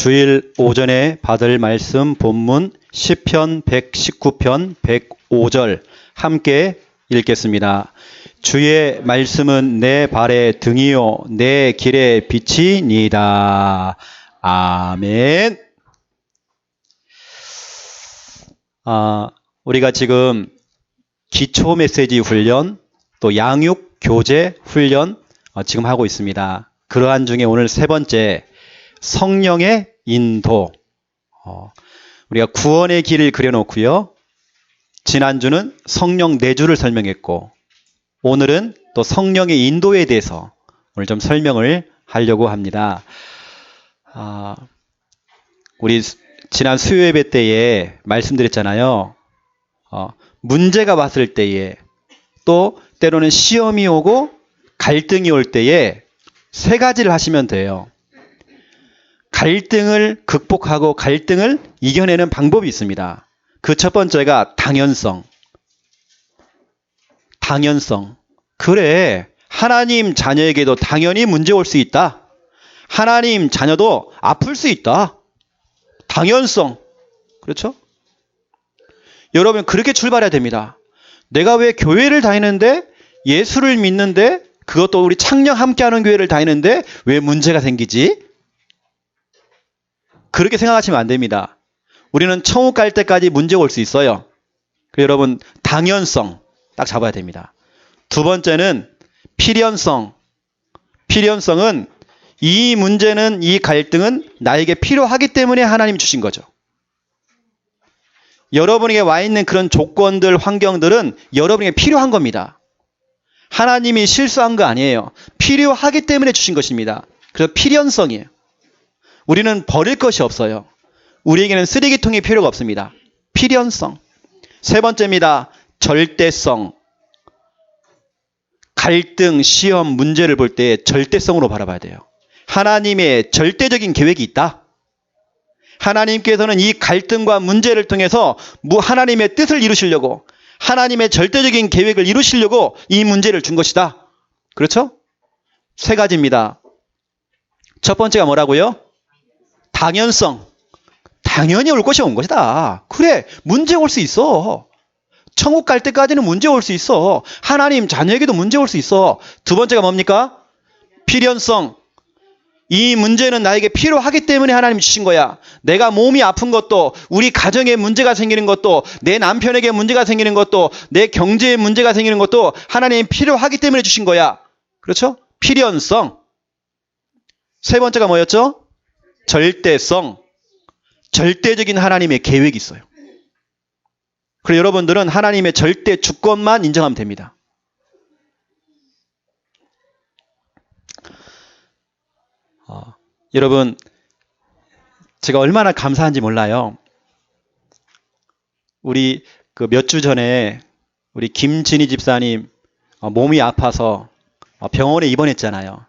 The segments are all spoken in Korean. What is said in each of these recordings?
주일 오전에 받을 말씀 본문 시편 119편 105절 함께 읽겠습니다. 주의 말씀은 내 발의 등이요 내 길의 빛이니이다. 아멘. 우리가 지금 기초 메시지 훈련 또 양육 교재 훈련 지금 하고 있습니다. 그러한 중에 오늘 세 번째 성령의 인도. 우리가 구원의 길을 그려놓고요. 지난주는 성령 내주를 설명했고 오늘은 또 성령의 인도에 대해서 오늘 좀 설명을 하려고 합니다. 우리 지난 수요예배 때에 말씀드렸잖아요. 문제가 왔을 때에 또 때로는 시험이 오고 갈등이 올 때에 세 가지를 하시면 돼요. 갈등을 극복하고 갈등을 이겨내는 방법이 있습니다. 그 첫 번째가 당연성. 당연성. 그래, 하나님 자녀에게도 당연히 문제 올 수 있다. 하나님 자녀도 아플 수 있다. 당연성. 그렇죠? 여러분 그렇게 출발해야 됩니다. 내가 왜 교회를 다니는데 예수를 믿는데 그것도 우리 창녕 함께하는 교회를 다니는데 왜 문제가 생기지? 그렇게 생각하시면 안 됩니다. 우리는 천국 갈 때까지 문제가 올 수 있어요. 여러분 당연성 딱 잡아야 됩니다. 두 번째는 필연성. 필연성은 이 문제는 이 갈등은 나에게 필요하기 때문에 하나님 주신 거죠. 여러분에게 와 있는 그런 조건들, 환경들은 여러분에게 필요한 겁니다. 하나님이 실수한 거 아니에요. 필요하기 때문에 주신 것입니다. 그래서 필연성이에요. 우리는 버릴 것이 없어요. 우리에게는 쓰레기통이 필요가 없습니다. 필연성. 세 번째입니다. 절대성. 갈등, 시험, 문제를 볼 때 절대성으로 바라봐야 돼요. 하나님의 절대적인 계획이 있다. 하나님께서는 이 갈등과 문제를 통해서 하나님의 뜻을 이루시려고 하나님의 절대적인 계획을 이루시려고 이 문제를 준 것이다. 그렇죠? 세 가지입니다. 첫 번째가 뭐라고요? 당연성. 당연히 올 것이 온 것이다. 그래, 문제 올 수 있어. 천국 갈 때까지는 문제 올 수 있어. 하나님 자녀에게도 문제 올 수 있어. 두 번째가 뭡니까? 필연성. 이 문제는 나에게 필요하기 때문에 하나님이 주신 거야. 내가 몸이 아픈 것도, 우리 가정에 문제가 생기는 것도, 내 남편에게 문제가 생기는 것도, 내 경제에 문제가 생기는 것도 하나님이 필요하기 때문에 주신 거야. 그렇죠? 필연성. 세 번째가 뭐였죠? 절대성. 절대적인 하나님의 계획이 있어요. 그래서 여러분들은 하나님의 절대 주권만 인정하면 됩니다. 여러분 제가 얼마나 감사한지 몰라요. 우리 그 몇 주 전에 우리 김진희 집사님 몸이 아파서 병원에 입원했잖아요.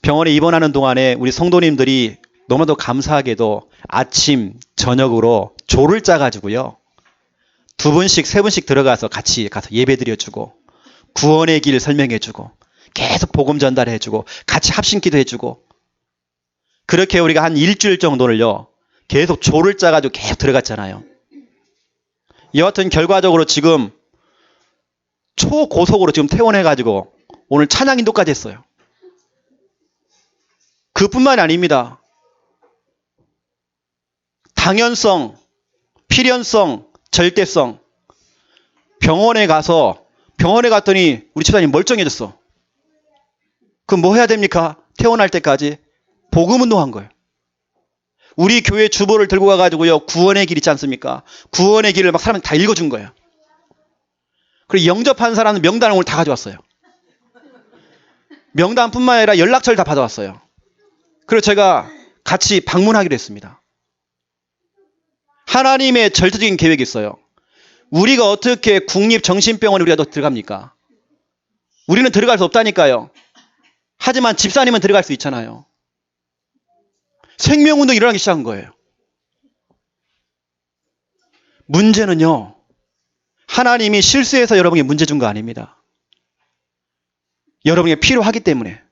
병원에 입원하는 동안에 우리 성도님들이 너무나도 감사하게도 아침 저녁으로 조를 짜가지고요 2분씩 3분씩 들어가서 같이 가서 예배 드려주고 구원의 길 설명해주고 계속 복음 전달해주고 같이 합심기도 해주고 그렇게 우리가 한 일주일 정도를요 계속 조를 짜가지고 계속 들어갔잖아요. 여하튼 결과적으로 지금 초고속으로 지금 퇴원해가지고 오늘 찬양 인도까지 했어요. 그뿐만이 아닙니다. 당연성, 필연성, 절대성. 병원에 갔더니 우리 집사님 멀쩡해졌어. 그럼 뭐 해야 됩니까? 퇴원할 때까지 복음 운동한 거예요. 우리 교회 주보를 들고 가가지고요 구원의 길 있지 않습니까? 구원의 길을 막 사람한테 다 읽어준 거예요. 그리고 영접한 사람은 명단을 오늘 다 가져왔어요. 명단뿐만 아니라 연락처를 다 받아왔어요. 그래서 제가 같이 방문하기로 했습니다. 하나님의 절대적인 계획이 있어요. 우리가 어떻게 국립정신병원에 우리가 들어갑니까? 우리는 들어갈 수 없다니까요. 하지만 집사님은 들어갈 수 있잖아요. 생명운동이 일어나기 시작한 거예요. 문제는요. 하나님이 실수해서 여러분에게 문제 준 거 아닙니다. 여러분에게 필요하기 때문에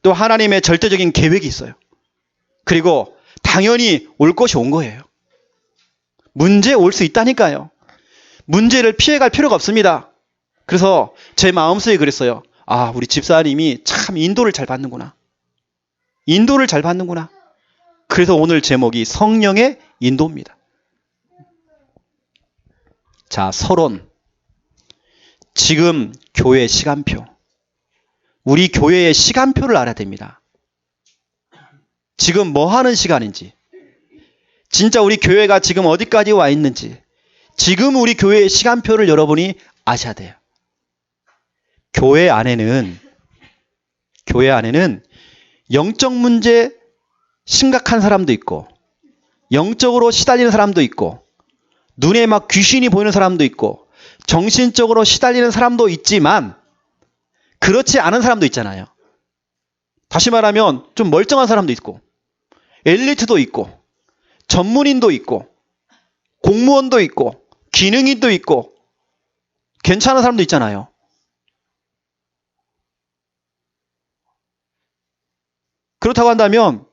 또 하나님의 절대적인 계획이 있어요. 그리고 당연히 올 것이 온 거예요. 문제 올 수 있다니까요. 문제를 피해갈 필요가 없습니다. 그래서 제 마음속에 그랬어요. 아, 우리 집사님이 참 인도를 잘 받는구나. 인도를 잘 받는구나. 그래서 오늘 제목이 성령의 인도입니다. 자, 서론. 지금 교회 시간표. 우리 교회의 시간표를 알아야 됩니다. 지금 뭐 하는 시간인지. 진짜 우리 교회가 지금 어디까지 와 있는지. 지금 우리 교회의 시간표를 여러분이 아셔야 돼요. 교회 안에는 영적 문제 심각한 사람도 있고, 영적으로 시달리는 사람도 있고, 눈에 막 귀신이 보이는 사람도 있고, 정신적으로 시달리는 사람도 있지만, 그렇지 않은 사람도 있잖아요. 다시 말하면 좀 멀쩡한 사람도 있고, 엘리트도 있고, 전문인도 있고, 공무원도 있고, 기능인도 있고, 괜찮은 사람도 있잖아요. 그렇다고 한다면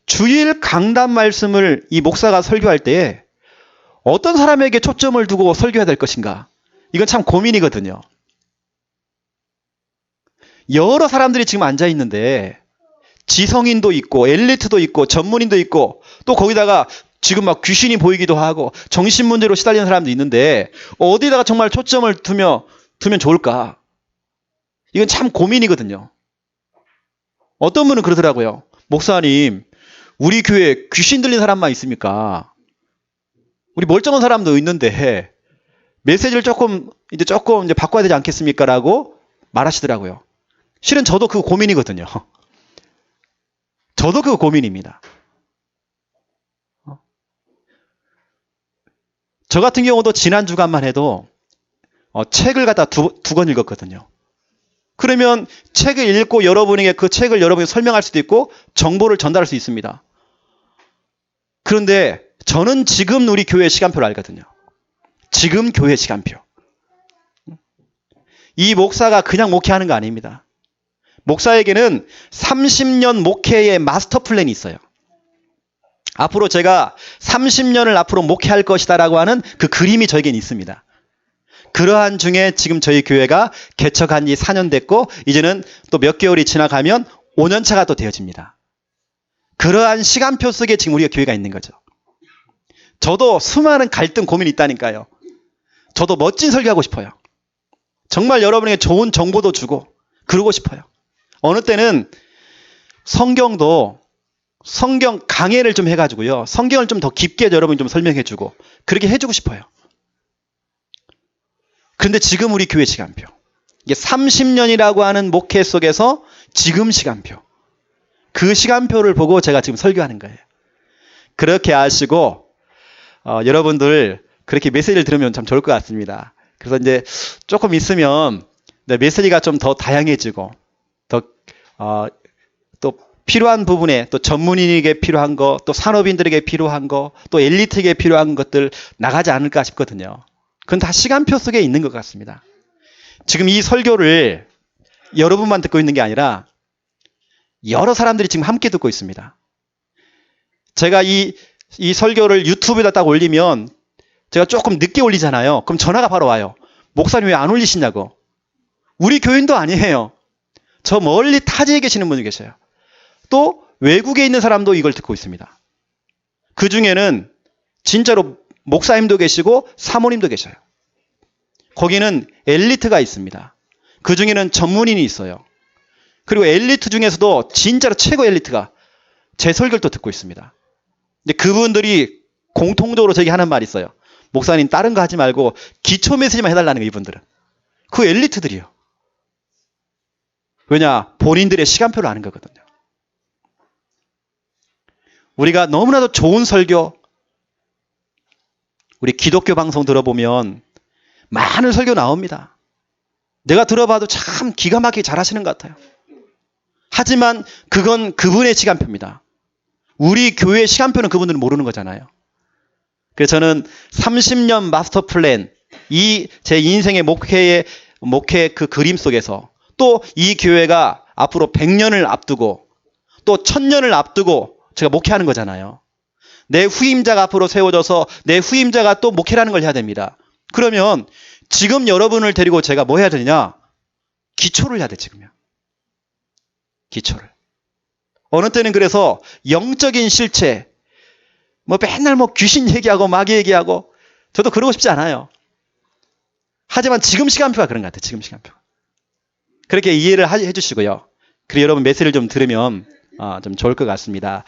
주일 강단 말씀을 이 목사가 설교할 때 어떤 사람에게 초점을 두고 설교해야 될 것인가? 이건 참 고민이거든요. 여러 사람들이 지금 앉아 있는데 지성인도 있고 엘리트도 있고 전문인도 있고 또 거기다가 지금 막 귀신이 보이기도 하고 정신문제로 시달리는 사람도 있는데 어디다가 정말 초점을 두면 좋을까? 이건 참 고민이거든요. 어떤 분은 그러더라고요. 목사님, 우리 교회에 귀신 들린 사람만 있습니까? 우리 멀쩡한 사람도 있는데 메시지를 조금 이제 바꿔야 되지 않겠습니까? 라고 말하시더라고요. 실은 저도 그 고민이거든요. 저도 그 고민입니다. 저 같은 경우도 지난 주간만 해도 책을 갖다 두 권 읽었거든요. 그러면 책을 읽고 여러분에게 그 책을 여러분이 설명할 수도 있고 정보를 전달할 수 있습니다. 그런데 저는 지금 우리 교회 시간표를 알거든요. 지금 교회 시간표. 이 목사가 그냥 목회하는 거 아닙니다. 목사에게는 30년 목회의 마스터 플랜이 있어요. 앞으로 제가 30년을 앞으로 목회할 것이다라고 하는 그 그림이 저에겐 있습니다. 그러한 중에 지금 저희 교회가 개척한 지 4년 됐고 이제는 또 몇 개월이 지나가면 5년 차가 또 되어집니다. 그러한 시간표 속에 지금 우리가 교회가 있는 거죠. 저도 수많은 갈등 고민이 있다니까요. 저도 멋진 설교하고 싶어요. 정말 여러분에게 좋은 정보도 주고 그러고 싶어요. 어느 때는 성경 강해를 좀 해가지고요. 성경을 좀 더 깊게 여러분이 좀 설명해주고 그렇게 해주고 싶어요. 그런데 지금 우리 교회 시간표. 이게 30년이라고 하는 목회 속에서 지금 시간표. 그 시간표를 보고 제가 지금 설교하는 거예요. 그렇게 아시고, 여러분들 그렇게 메시지를 들으면 참 좋을 것 같습니다. 그래서 이제 조금 있으면 메시지가 좀 더 다양해지고, 또 필요한 부분에 또 전문인에게 필요한 거, 또 산업인들에게 필요한 거, 또 엘리트에게 필요한 것들 나가지 않을까 싶거든요. 그건 다 시간표 속에 있는 것 같습니다. 지금 이 설교를 여러분만 듣고 있는 게 아니라 여러 사람들이 지금 함께 듣고 있습니다. 제가 이 설교를 유튜브에다 딱 올리면 제가 조금 늦게 올리잖아요. 그럼 전화가 바로 와요. 목사님 왜 안 올리시냐고. 우리 교인도 아니에요. 저 멀리 타지에 계시는 분이 계셔요. 또 외국에 있는 사람도 이걸 듣고 있습니다. 그 중에는 진짜로 목사님도 계시고 사모님도 계셔요. 거기는 엘리트가 있습니다. 그 중에는 전문인이 있어요. 그리고 엘리트 중에서도 진짜로 최고 엘리트가 제 설교를 또 듣고 있습니다. 근데 그분들이 공통적으로 저에게 하는 말이 있어요. 목사님 다른 거 하지 말고 기초 메시지만 해달라는 거예요. 이분들은. 그 엘리트들이요. 왜냐? 본인들의 시간표를 아는 거거든요. 우리가 너무나도 좋은 설교, 우리 기독교 방송 들어보면 많은 설교 나옵니다. 내가 들어봐도 참 기가 막히게 잘하시는 것 같아요. 하지만 그건 그분의 시간표입니다. 우리 교회의 시간표는 그분들은 모르는 거잖아요. 그래서 저는 30년 마스터 플랜, 이 제 인생의 목회 그 그림 속에서 또 이 교회가 앞으로 100년을 앞두고 또 1000년을 앞두고 제가 목회하는 거잖아요. 내 후임자가 앞으로 세워져서 내 후임자가 또 목회라는 걸 해야 됩니다. 그러면 지금 여러분을 데리고 제가 뭐 해야 되냐? 기초를 해야 돼, 지금요. 기초를. 어느 때는 그래서 영적인 실체, 뭐 맨날 뭐 귀신 얘기하고 마귀 얘기하고, 저도 그러고 싶지 않아요. 하지만 지금 시간표가 그런 것 같아요. 지금 시간표. 그렇게 이해를 해주시고요. 그리고 여러분 메시지를 좀 들으면 좀 좋을 것 같습니다.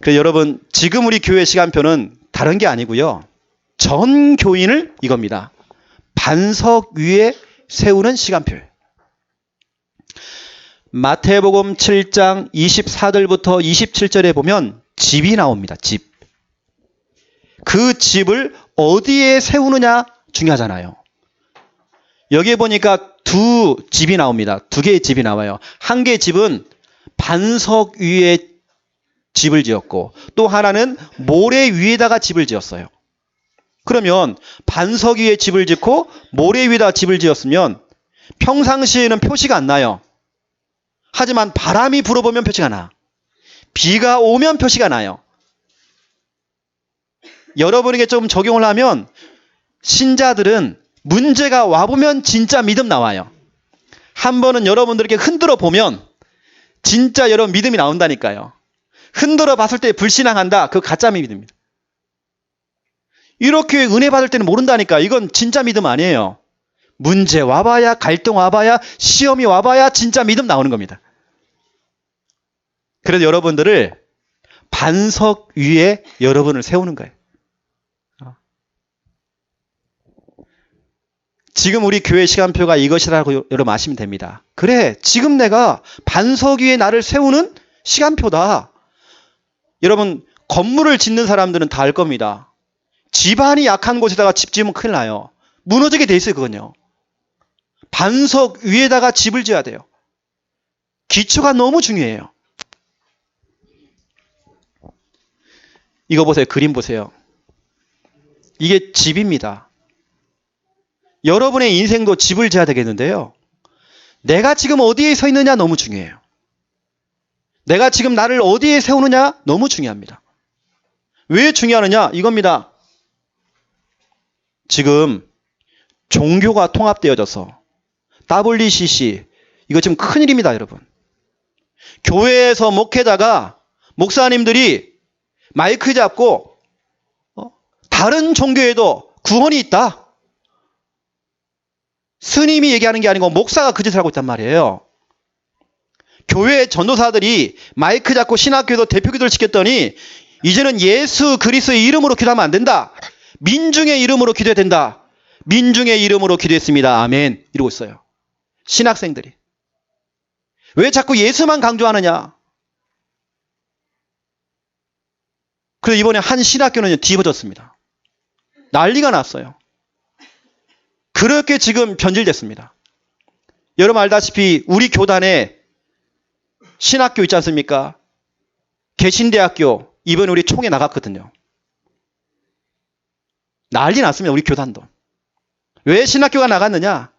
그래서 여러분 지금 우리 교회 시간표는 다른 게 아니고요. 전 교인을 이겁니다. 반석 위에 세우는 시간표예요. 마태복음 7장 24절부터 27절에 보면 집이 나옵니다. 집. 그 집을 어디에 세우느냐 중요하잖아요. 여기에 보니까 두 집이 나옵니다. 두 개의 집이 나와요. 한 개의 집은 반석 위에 집을 지었고 또 하나는 모래 위에다가 집을 지었어요. 그러면 반석 위에 집을 짓고 모래 위에다 집을 지었으면 평상시에는 표시가 안 나요. 하지만 바람이 불어보면 표시가 나. 비가 오면 표시가 나요. 여러분에게 좀 적용을 하면 신자들은 문제가 와보면 진짜 믿음 나와요. 한 번은 여러분들에게 흔들어 보면 진짜 여러분 믿음이 나온다니까요. 흔들어 봤을 때 불신앙한다. 그 가짜 믿음입니다. 이렇게 은혜 받을 때는 모른다니까. 이건 진짜 믿음 아니에요. 문제 와봐야, 갈등 와봐야, 시험이 와봐야 진짜 믿음 나오는 겁니다. 그래서 여러분들을 반석 위에 여러분을 세우는 거예요. 지금 우리 교회 시간표가 이것이라고 여러분 아시면 됩니다. 그래, 지금 내가 반석 위에 나를 세우는 시간표다. 여러분, 건물을 짓는 사람들은 다 알 겁니다. 집안이 약한 곳에다가 집 지으면 큰일 나요. 무너지게 돼 있어요, 그건요. 반석 위에다가 집을 지어야 돼요. 기초가 너무 중요해요. 이거 보세요. 그림 보세요. 이게 집입니다. 여러분의 인생도 집을 지어야 되겠는데요. 내가 지금 어디에 서 있느냐 너무 중요해요. 내가 지금 나를 어디에 세우느냐 너무 중요합니다. 왜 중요하느냐? 이겁니다. 지금 종교가 통합되어져서 WCC 이거 지금 큰일입니다, 여러분. 교회에서 목회자가 목사님들이 마이크 잡고 다른 종교에도 구원이 있다. 스님이 얘기하는 게 아니고 목사가 그 짓을 하고 있단 말이에요. 교회 전도사들이 마이크 잡고 신학교에서 대표기도를 시켰더니 이제는 예수 그리스도의 이름으로 기도하면 안 된다. 민중의 이름으로 기도해야 된다. 민중의 이름으로 기도했습니다. 아멘. 이러고 있어요. 신학생들이. 왜 자꾸 예수만 강조하느냐. 그래서 이번에 한 신학교는 뒤집어졌습니다. 난리가 났어요. 그렇게 지금 변질됐습니다. 여러분 알다시피 우리 교단에 신학교 있지 않습니까? 개신대학교 이번에 우리 총회 나갔거든요. 난리 났습니다. 우리 교단도. 왜 신학교가 나갔느냐?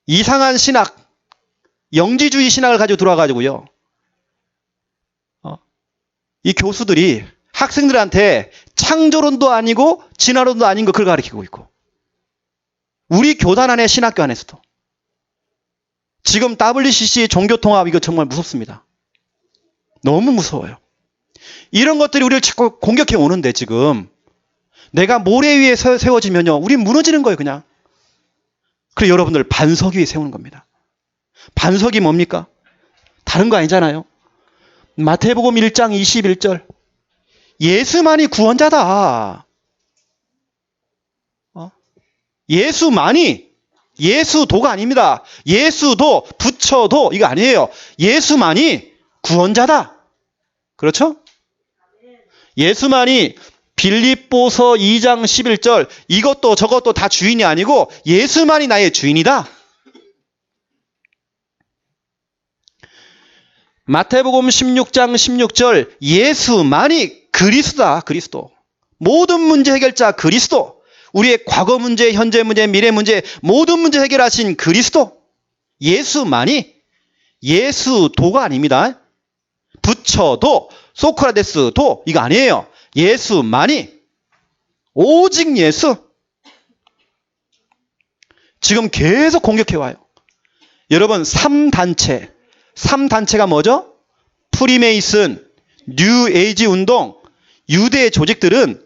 이상한 신학, 영지주의 신학을 가지고 들어와가지고요. 이 교수들이 학생들한테 창조론도 아니고 진화론도 아닌 거 그걸 가르치고 있고 우리 교단 안에 신학교 안에서도 지금 WCC 종교통합 이거 정말 무섭습니다. 너무 무서워요. 이런 것들이 우리를 자꾸 공격해 오는데 지금 내가 모래 위에 세워지면요 우린 무너지는 거예요 그냥. 그래서 여러분들 반석 위에 세우는 겁니다. 반석이 뭡니까? 다른 거 아니잖아요. 마태복음 1장 21절 예수만이 구원자다. 예수만이 예수도가 아닙니다. 예수도 부처도 이거 아니에요. 예수만이 구원자다. 그렇죠? 예수만이 빌립보서 2장 11절 이것도 저것도 다 주인이 아니고 예수만이 나의 주인이다. 마태복음 16장 16절 예수만이 그리스도다. 그리스도. 모든 문제 해결자 그리스도. 우리의 과거 문제, 현재 문제, 미래 문제 모든 문제 해결하신 그리스도. 예수만이 예수도가 아닙니다. 부처도, 소크라테스도 이거 아니에요. 예수만이, 오직 예수. 지금 계속 공격해와요. 여러분, 3단체가 뭐죠? 프리메이슨, 뉴에이지 운동, 유대 조직들은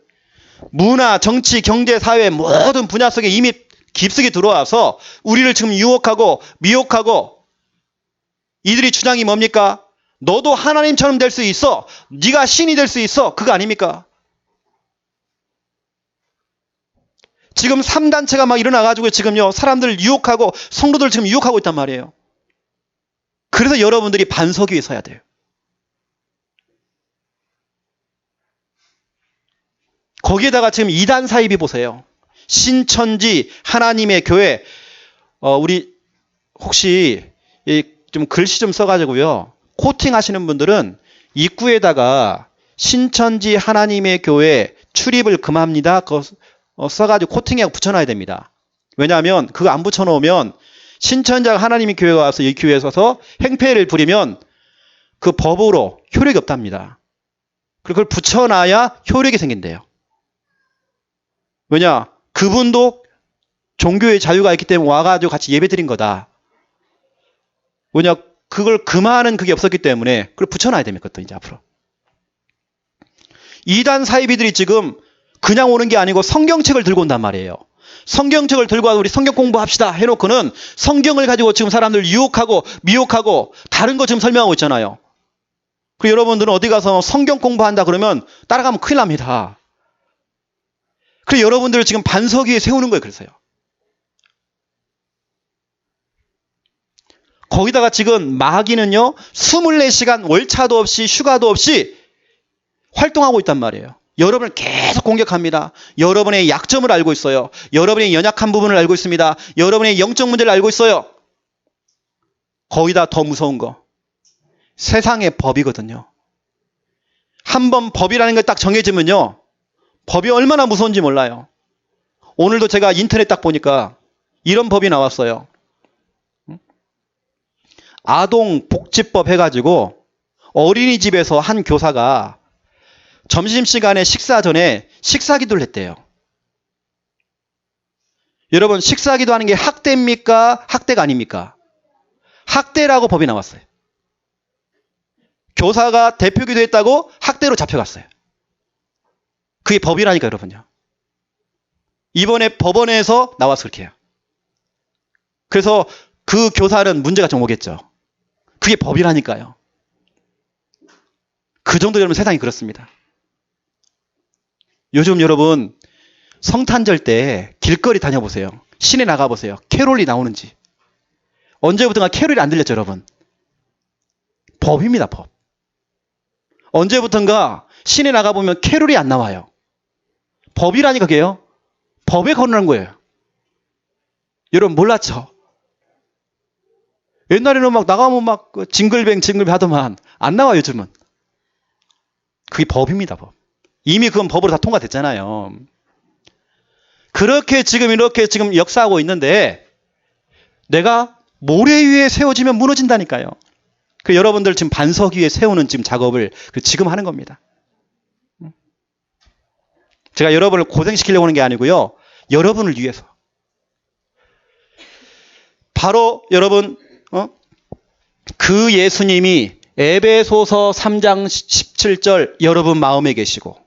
문화, 정치, 경제, 사회 모든 분야 속에 이미 깊숙이 들어와서 우리를 지금 유혹하고 미혹하고, 이들이 주장이 뭡니까? 너도 하나님처럼 될 수 있어. 네가 신이 될 수 있어. 그거 아닙니까? 지금 3단체가 막 일어나가지고 지금요, 사람들을 유혹하고 성도들 지금 유혹하고 있단 말이에요. 그래서 여러분들이 반석 위에 서야 돼요. 거기에다가 지금 이단 사이비 보세요. 신천지 하나님의 교회. 우리 혹시 좀 글씨 좀 써가지고요, 코팅 하시는 분들은 입구에다가 신천지 하나님의 교회 출입을 금합니다. 그거 써가지고 코팅하고 붙여놔야 됩니다. 왜냐하면 그거 안 붙여놓으면 신천지 하나님의 교회가 와서 이 교회에 서서 행패를 부리면 그 법으로 효력이 없답니다. 그걸 붙여놔야 효력이 생긴대요. 왜냐? 그분도 종교의 자유가 있기 때문에 와가지고 같이 예배 드린 거다. 왜냐? 그걸 금하는 그게 없었기 때문에 그걸 붙여놔야 됩니다. 또 이제 앞으로. 이단 사이비들이 지금 그냥 오는 게 아니고 성경책을 들고 온단 말이에요. 성경책을 들고 와서 우리 성경 공부합시다 해놓고는 성경을 가지고 지금 사람들 유혹하고 미혹하고 다른 거 지금 설명하고 있잖아요. 그리고 여러분들은 어디 가서 성경 공부한다 그러면 따라가면 큰일 납니다. 그래서 여러분들을 지금 반석 위에 세우는 거예요. 그래서요. 거기다가 지금 마귀는요, 24시간 월차도 없이 휴가도 없이 활동하고 있단 말이에요. 여러분을 계속 공격합니다. 여러분의 약점을 알고 있어요. 여러분의 연약한 부분을 알고 있습니다. 여러분의 영적 문제를 알고 있어요. 거기다 더 무서운 거, 세상의 법이거든요. 한번 법이라는 걸 딱 정해지면요, 법이 얼마나 무서운지 몰라요. 오늘도 제가 인터넷 딱 보니까 이런 법이 나왔어요. 아동복지법 해가지고 어린이집에서 한 교사가 점심시간에 식사 전에 식사기도를 했대요. 여러분, 식사기도 하는 게 학대입니까? 학대가 아닙니까? 학대라고 법이 나왔어요. 교사가 대표기도 했다고 학대로 잡혀갔어요. 그게 법이라니까 여러분요. 이번에 법원에서 나와서 그렇게 해요. 그래서 그 교사는 문제가 좀 오겠죠. 그게 법이라니까요. 그 정도 여러분 세상이 그렇습니다. 요즘 여러분 성탄절 때 길거리 다녀보세요. 시내 나가보세요. 캐롤이 나오는지. 언제부턴가 캐롤이 안 들렸죠 여러분. 법입니다. 법. 언제부턴가 시내 나가보면 캐롤이 안 나와요. 법이라니까 그게요. 법에 거론한 거예요. 여러분 몰랐죠? 옛날에는 막 나가면 막 징글뱅 하더만 안 나와요 요즘은. 그게 법입니다. 법. 이미 그건 법으로 다 통과됐잖아요. 그렇게 지금 이렇게 지금 역사하고 있는데 내가 모래 위에 세워지면 무너진다니까요. 그 여러분들 지금 반석 위에 세우는 지금 작업을 지금 하는 겁니다. 제가 여러분을 고생시키려고 하는 게 아니고요. 여러분을 위해서. 바로 여러분 그 예수님이 에베소서 3장 17절 여러분 마음에 계시고,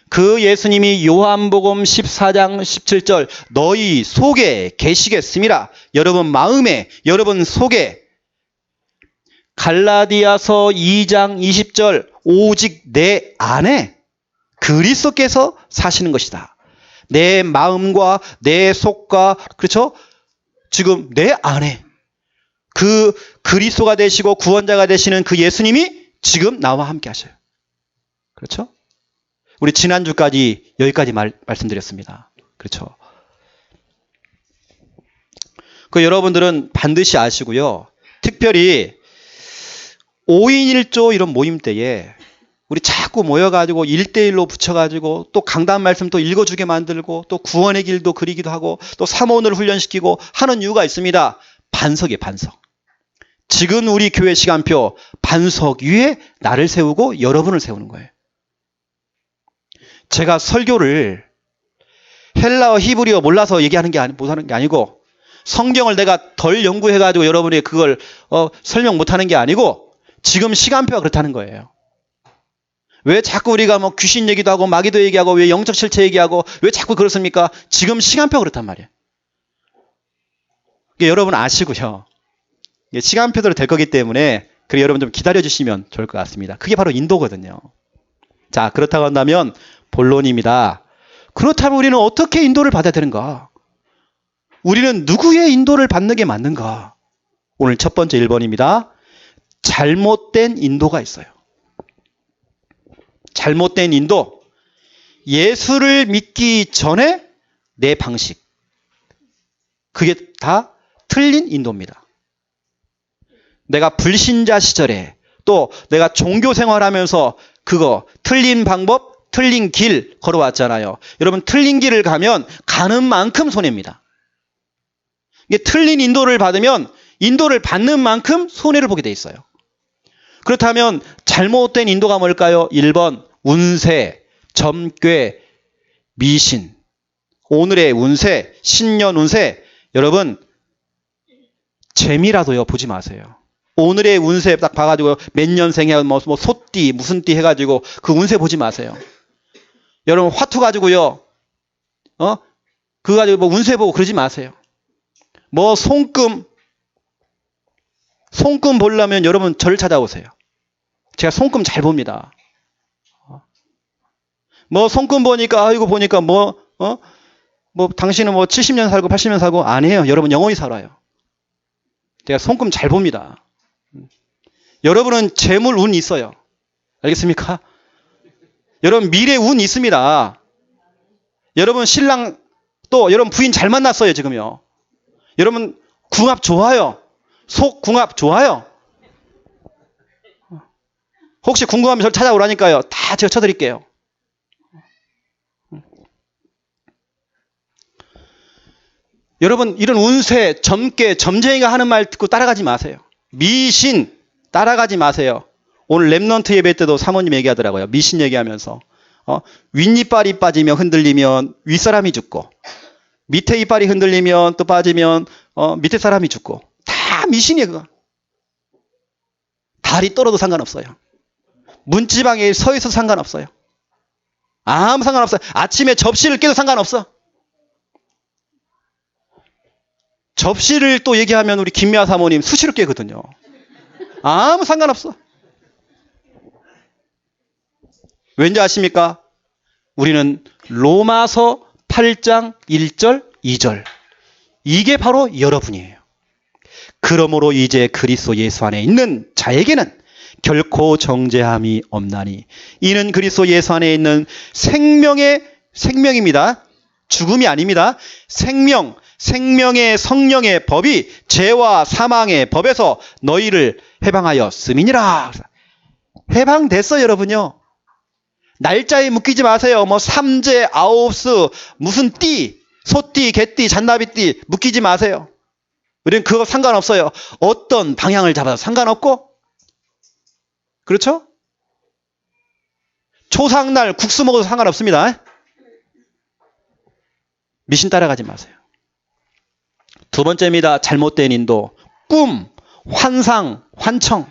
그 예수님이 요한복음 14장 17절 너희 속에 계시겠습니다. 여러분 마음에, 여러분 속에. 갈라디아서 2장 20절 오직 내 안에 그리스도께서 사시는 것이다. 내 마음과 내 속과, 그렇죠? 지금 내 안에 그 그리스도가 되시고 구원자가 되시는 그 예수님이 지금 나와 함께 하셔요. 그렇죠? 우리 지난주까지 여기까지 말씀드렸습니다. 그렇죠? 그 여러분들은 반드시 아시고요. 특별히 5인 1조 이런 모임 때에 우리 자꾸 모여가지고 1대1로 붙여가지고 또 강단 말씀 또 읽어주게 만들고 또 구원의 길도 그리기도 하고 또 사모원을 훈련시키고 하는 이유가 있습니다. 반석이에요. 반석. 지금 우리 교회 시간표 반석 위에 나를 세우고 여러분을 세우는 거예요. 제가 설교를 헬라어 히브리어 몰라서 못하는 게 아니고 성경을 내가 덜 연구해가지고 여러분이 그걸 설명 못하는 게 아니고 지금 시간표가 그렇다는 거예요. 왜 자꾸 우리가 뭐 귀신 얘기도 하고 마귀도 얘기하고 왜 영적 실체 얘기하고 왜 자꾸 그렇습니까? 지금 시간표가 그렇단 말이에요. 여러분 아시고요. 시간표대로 될 거기 때문에 여러분 좀 기다려주시면 좋을 것 같습니다. 그게 바로 인도거든요. 자, 그렇다고 한다면 본론입니다. 그렇다면 우리는 어떻게 인도를 받아야 되는가? 우리는 누구의 인도를 받는 게 맞는가? 오늘 첫 번째 1번입니다. 잘못된 인도가 있어요. 잘못된 인도. 예수를 믿기 전에 내 방식. 그게 다 틀린 인도입니다. 내가 불신자 시절에 또 내가 종교 생활하면서 그거 틀린 방법, 틀린 길 걸어왔잖아요. 여러분 틀린 길을 가면 가는 만큼 손해입니다. 이게 틀린 인도를 받으면 인도를 받는 만큼 손해를 보게 돼 있어요. 그렇다면 잘못된 인도가 뭘까요? 1번 운세, 점괘, 미신. 오늘의 운세, 신년 운세. 여러분 재미라도요 보지 마세요. 오늘의 운세 딱 봐가지고 몇 년생이야 뭐 소띠 무슨 띠 해가지고 그 운세 보지 마세요. 여러분 화투 가지고요 그거 가지고 뭐 운세 보고 그러지 마세요. 뭐 손금 보려면 여러분 저를 찾아오세요. 제가 손금 잘 봅니다. 뭐 손금 보니까 보니까 뭐 당신은 뭐 70년 살고 80년 살고 아니에요. 여러분 영원히 살아요. 제가 손금 잘 봅니다. 여러분은 재물 운 있어요. 알겠습니까? 여러분 미래 운 있습니다. 여러분 신랑 또 여러분 부인 잘 만났어요 지금요. 여러분 궁합 좋아요. 속 궁합 좋아요. 혹시 궁금하면 저를 찾아오라니까요. 다 제가 쳐드릴게요. 여러분 이런 운세, 점괘, 점쟁이가 하는 말 듣고 따라가지 마세요. 미신 따라가지 마세요. 오늘 랩넌트 예배 때도 사모님 얘기하더라고요. 미신 얘기하면서 윗이빨이 빠지면 흔들리면 윗사람이 죽고 밑에 이빨이 흔들리면 또 빠지면 밑에 사람이 죽고 다 미신이에요. 그거. 다리 떨어도 상관없어요. 문지방에 서 있어도 상관없어요. 아무 상관없어요. 아침에 접시를 깨도 상관없어. 접시를 또 얘기하면 우리 김미아 사모님 수시로 깨거든요. 아무 상관없어. 왠지 아십니까? 우리는 로마서 8장 1절 2절 이게 바로 여러분이에요. 그러므로 이제 그리스도 예수 안에 있는 자에게는 결코 정죄함이 없나니 이는 그리스도 예수 안에 있는 생명입니다. 죽음이 아닙니다. 생명의 성령의 법이 죄와 사망의 법에서 너희를 해방하였음이니라. 해방됐어 여러분요. 날짜에 묶이지 마세요. 뭐 삼재, 아홉수, 무슨 띠, 소띠, 개띠, 잔나비띠 묶이지 마세요. 우리는 그거 상관없어요. 어떤 방향을 잡아도 상관없고 그렇죠? 초상날 국수 먹어도 상관없습니다. 미신 따라가지 마세요. 두 번째입니다. 잘못된 인도. 꿈, 환상, 환청.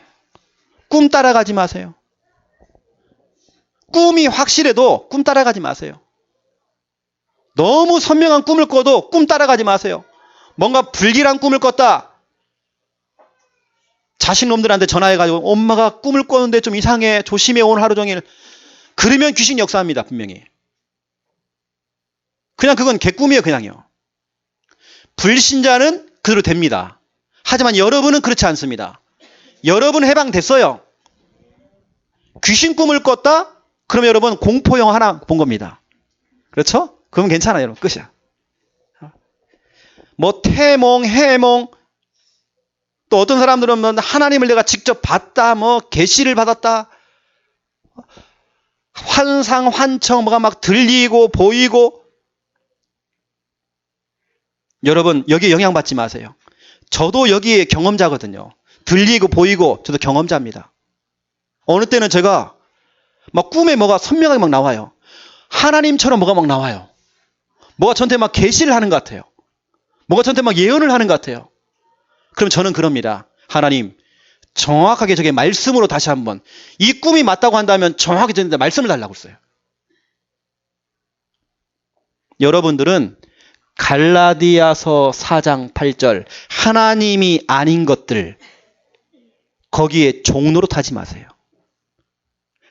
꿈 따라가지 마세요. 꿈이 확실해도 꿈 따라가지 마세요. 너무 선명한 꿈을 꿔도 꿈 따라가지 마세요. 뭔가 불길한 꿈을 꿨다. 자신놈들한테 전화해가지고 엄마가 꿈을 꿨는데 좀 이상해. 조심해 오늘 하루 종일. 그러면 귀신 역사합니다. 분명히. 그냥 그건 개꿈이에요. 그냥요. 불신자는 그대로 됩니다. 하지만 여러분은 그렇지 않습니다. 여러분 해방됐어요. 귀신 꿈을 꿨다? 그러면 여러분 공포영화 하나 본 겁니다. 그렇죠? 그러면 괜찮아요. 여러분 끝이야. 뭐 태몽, 해몽 또 어떤 사람들은 하나님을 내가 직접 봤다, 뭐 계시를 받았다, 환상, 환청 뭐가 막 들리고 보이고. 여러분 여기에 영향받지 마세요. 저도 여기에 경험자거든요. 들리고 보이고 저도 경험자입니다. 어느 때는 제가 막 꿈에 뭐가 선명하게 막 나와요. 하나님처럼 뭐가 막 나와요. 뭐가 저한테 막 계시를 하는 것 같아요. 뭐가 저한테 막 예언을 하는 것 같아요. 그럼 저는 그럽니다. 하나님, 정확하게 저게 말씀으로 다시 한번 이 꿈이 맞다고 한다면 정확하게 저한테 말씀을 달라고 했어요. 여러분들은 갈라디아서 4장 8절 하나님이 아닌 것들 거기에 종로로 타지 마세요.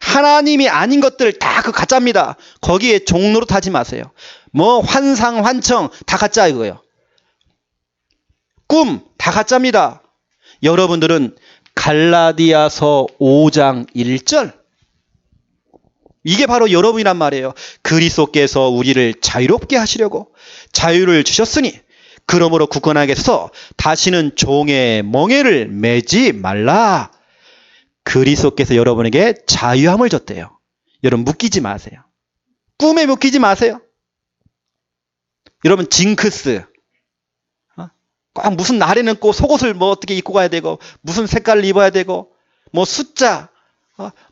하나님이 아닌 것들 다 그 가짜입니다. 거기에 종로로 타지 마세요. 뭐 환상, 환청 다 가짜 이거예요. 꿈 다 가짜입니다. 여러분들은 갈라디아서 5장 1절 이게 바로 여러분이란 말이에요. 그리스도께서 우리를 자유롭게 하시려고 자유를 주셨으니 그러므로 굳건하게 서서 다시는 종의 멍에를 매지 말라. 그리스도께서 여러분에게 자유함을 줬대요. 여러분 묶이지 마세요. 꿈에 묶이지 마세요. 여러분 징크스 꼭 무슨 날에는 꼭 속옷을 뭐 어떻게 입고 가야 되고 무슨 색깔을 입어야 되고 뭐 숫자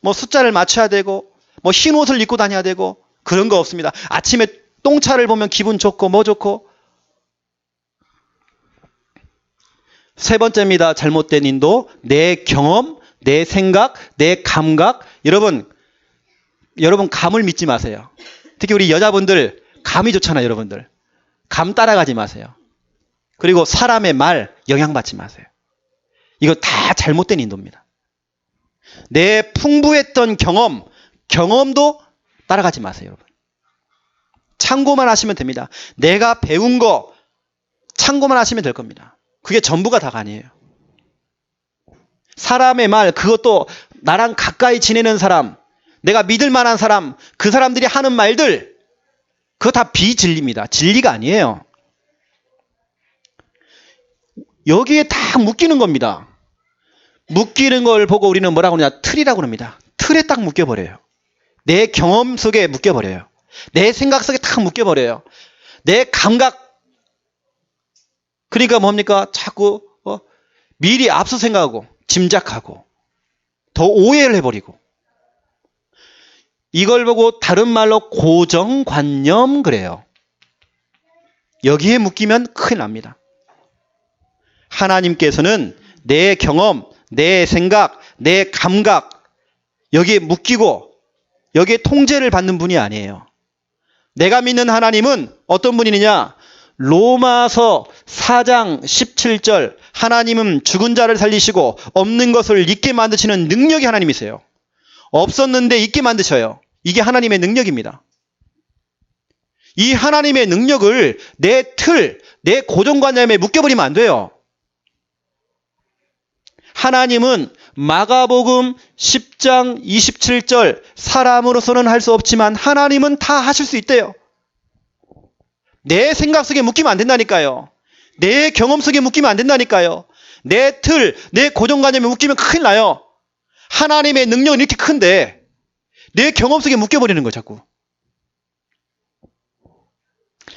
뭐 숫자를 맞춰야 되고 뭐 흰 옷을 입고 다녀야 되고 그런 거 없습니다. 아침에 똥차를 보면 기분 좋고 뭐 좋고. 세 번째입니다. 잘못된 인도. 내 경험, 내 생각, 내 감각. 여러분 감을 믿지 마세요. 특히 우리 여자분들 감이 좋잖아요. 여러분들 감 따라가지 마세요. 그리고 사람의 말 영향받지 마세요. 이거 다 잘못된 인도입니다. 내 풍부했던 경험도 따라가지 마세요. 여러분 참고만 하시면 됩니다. 내가 배운 거 참고만 하시면 될 겁니다. 그게 전부가 다가 아니에요. 사람의 말, 그것도 나랑 가까이 지내는 사람, 내가 믿을 만한 사람, 그 사람들이 하는 말들, 그거 다 비진리입니다. 진리가 아니에요. 여기에 다 묶이는 겁니다. 묶이는 걸 보고 우리는 뭐라고 그러냐? 틀이라고 합니다. 틀에 딱 묶여버려요. 내 경험 속에 묶여버려요. 내 생각 속에 딱 묶여버려요. 내 감각. 그러니까 뭡니까? 자꾸 미리 앞서 생각하고 짐작하고 더 오해를 해버리고 이걸 보고 다른 말로 고정관념 그래요. 여기에 묶이면 큰일 납니다. 하나님께서는 내 경험, 내 생각, 내 감각 여기에 묶이고 여기에 통제를 받는 분이 아니에요. 내가 믿는 하나님은 어떤 분이냐? 로마서 4장 17절 하나님은 죽은 자를 살리시고 없는 것을 있게 만드시는 능력이 하나님이세요. 없었는데 있게 만드셔요. 이게 하나님의 능력입니다. 이 하나님의 능력을 내 틀, 내 고정관념에 묶여버리면 안 돼요. 하나님은 마가복음 10장 27절 사람으로서는 할 수 없지만 하나님은 다 하실 수 있대요. 내 생각 속에 묶이면 안 된다니까요. 내 경험 속에 묶이면 안 된다니까요. 내 틀, 내 고정관념에 묶이면 큰일 나요. 하나님의 능력은 이렇게 큰데 내 경험 속에 묶여버리는 거예요. 자꾸.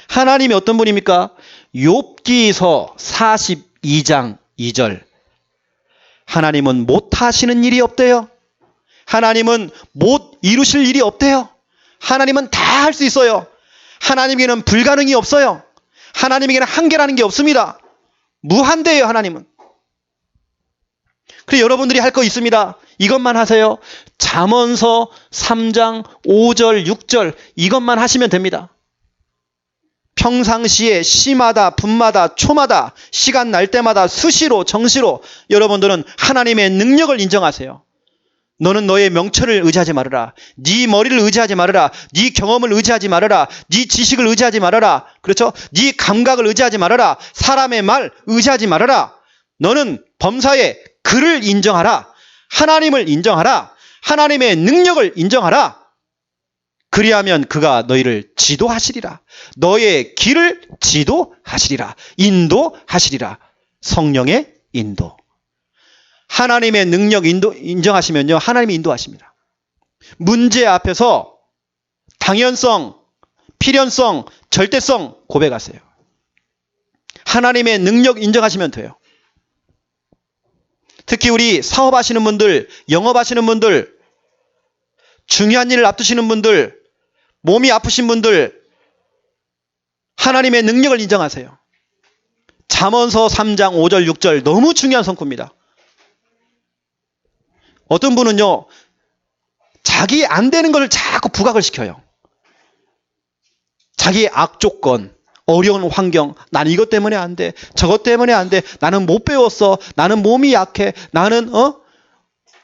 하나님이 어떤 분입니까? 욥기서 42장 2절 하나님은 못하시는 일이 없대요. 하나님은 못 이루실 일이 없대요. 하나님은 다 할 수 있어요. 하나님에게는 불가능이 없어요. 하나님에게는 한계라는 게 없습니다. 무한대예요. 하나님은. 그래서 여러분들이 할 거 있습니다. 이것만 하세요. 잠언서 3장 5절 6절 이것만 하시면 됩니다. 평상시에 시마다 분마다 초마다 시간 날 때마다 수시로 정시로 여러분들은 하나님의 능력을 인정하세요. 너는 너의 명철을 의지하지 말아라. 네 머리를 의지하지 말아라. 네 경험을 의지하지 말아라. 네 지식을 의지하지 말아라. 그렇죠? 네 감각을 의지하지 말아라. 사람의 말 의지하지 말아라. 너는 범사에 그를 인정하라. 하나님을 인정하라. 하나님의 능력을 인정하라. 그리하면 그가 너희를 지도하시리라. 너의 길을 지도하시리라. 인도하시리라. 성령의 인도. 하나님의 능력 인정하시면요. 하나님이 인도하십니다. 문제 앞에서 당연성, 필연성, 절대성 고백하세요. 하나님의 능력 인정하시면 돼요. 특히 우리 사업하시는 분들, 영업하시는 분들, 중요한 일을 앞두시는 분들, 몸이 아프신 분들, 하나님의 능력을 인정하세요. 잠언서 3장 5절 6절 너무 중요한 성구입니다. 어떤 분은요, 자기 안 되는 것을 자꾸 부각을 시켜요. 자기의 악조건, 어려운 환경, 나는 이것 때문에 안 돼, 저것 때문에 안 돼, 나는 못 배웠어, 나는 몸이 약해, 나는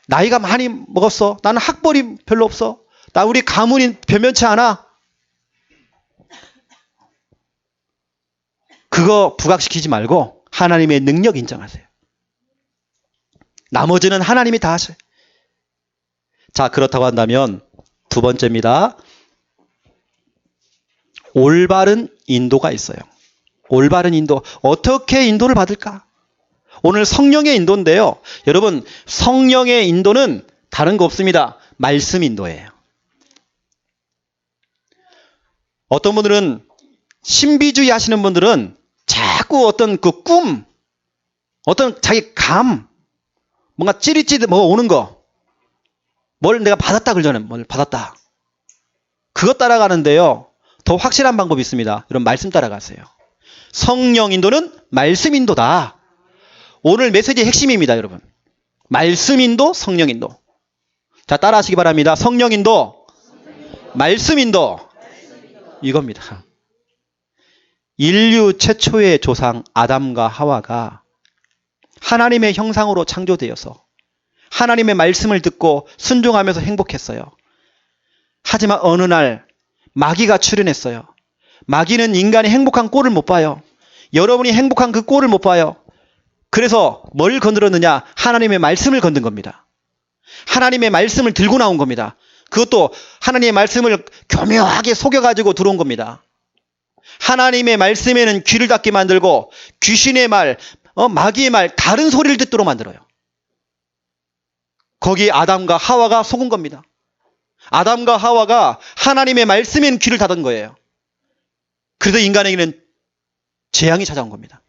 나이가 많이 먹었어, 나는 학벌이 별로 없어, 나 우리 가문이 변변치 않아. 그거 부각시키지 말고 하나님의 능력 인정하세요. 나머지는 하나님이 다 하셔요. 자, 그렇다고 한다면 두 번째입니다. 올바른 인도가 있어요. 올바른 인도. 어떻게 인도를 받을까? 오늘 성령의 인도인데요. 여러분, 성령의 인도는 다른 거 없습니다. 말씀 인도예요. 어떤 분들은, 신비주의 하시는 분들은 자꾸 어떤 그 꿈, 어떤 자기 감, 뭔가 찌릿찌릿 뭐가 오는 거, 뭘 내가 받았다 그러잖아요. 뭘 받았다. 그거 따라가는데요. 더 확실한 방법이 있습니다. 여러분, 말씀 따라가세요. 성령 인도는 말씀 인도다. 오늘 메시지의 핵심입니다, 여러분. 말씀 인도, 성령 인도. 자, 따라하시기 바랍니다. 성령 인도, 말씀 인도. 이겁니다. 인류 최초의 조상 아담과 하와가 하나님의 형상으로 창조되어서 하나님의 말씀을 듣고 순종하면서 행복했어요. 하지만 어느 날 마귀가 출현했어요. 마귀는 인간이 행복한 꼴을 못 봐요. 여러분이 행복한 그 꼴을 못 봐요. 그래서 뭘 건드렸느냐? 하나님의 말씀을 건든 겁니다. 하나님의 말씀을 들고 나온 겁니다. 그것도 하나님의 말씀을 교묘하게 속여가지고 들어온 겁니다. 하나님의 말씀에는 귀를 닫게 만들고 귀신의 말, 마귀의 말, 다른 소리를 듣도록 만들어요. 거기 아담과 하와가 속은 겁니다. 아담과 하와가 하나님의 말씀에는 귀를 닫은 거예요. 그래서 인간에게는 재앙이 찾아온 겁니다.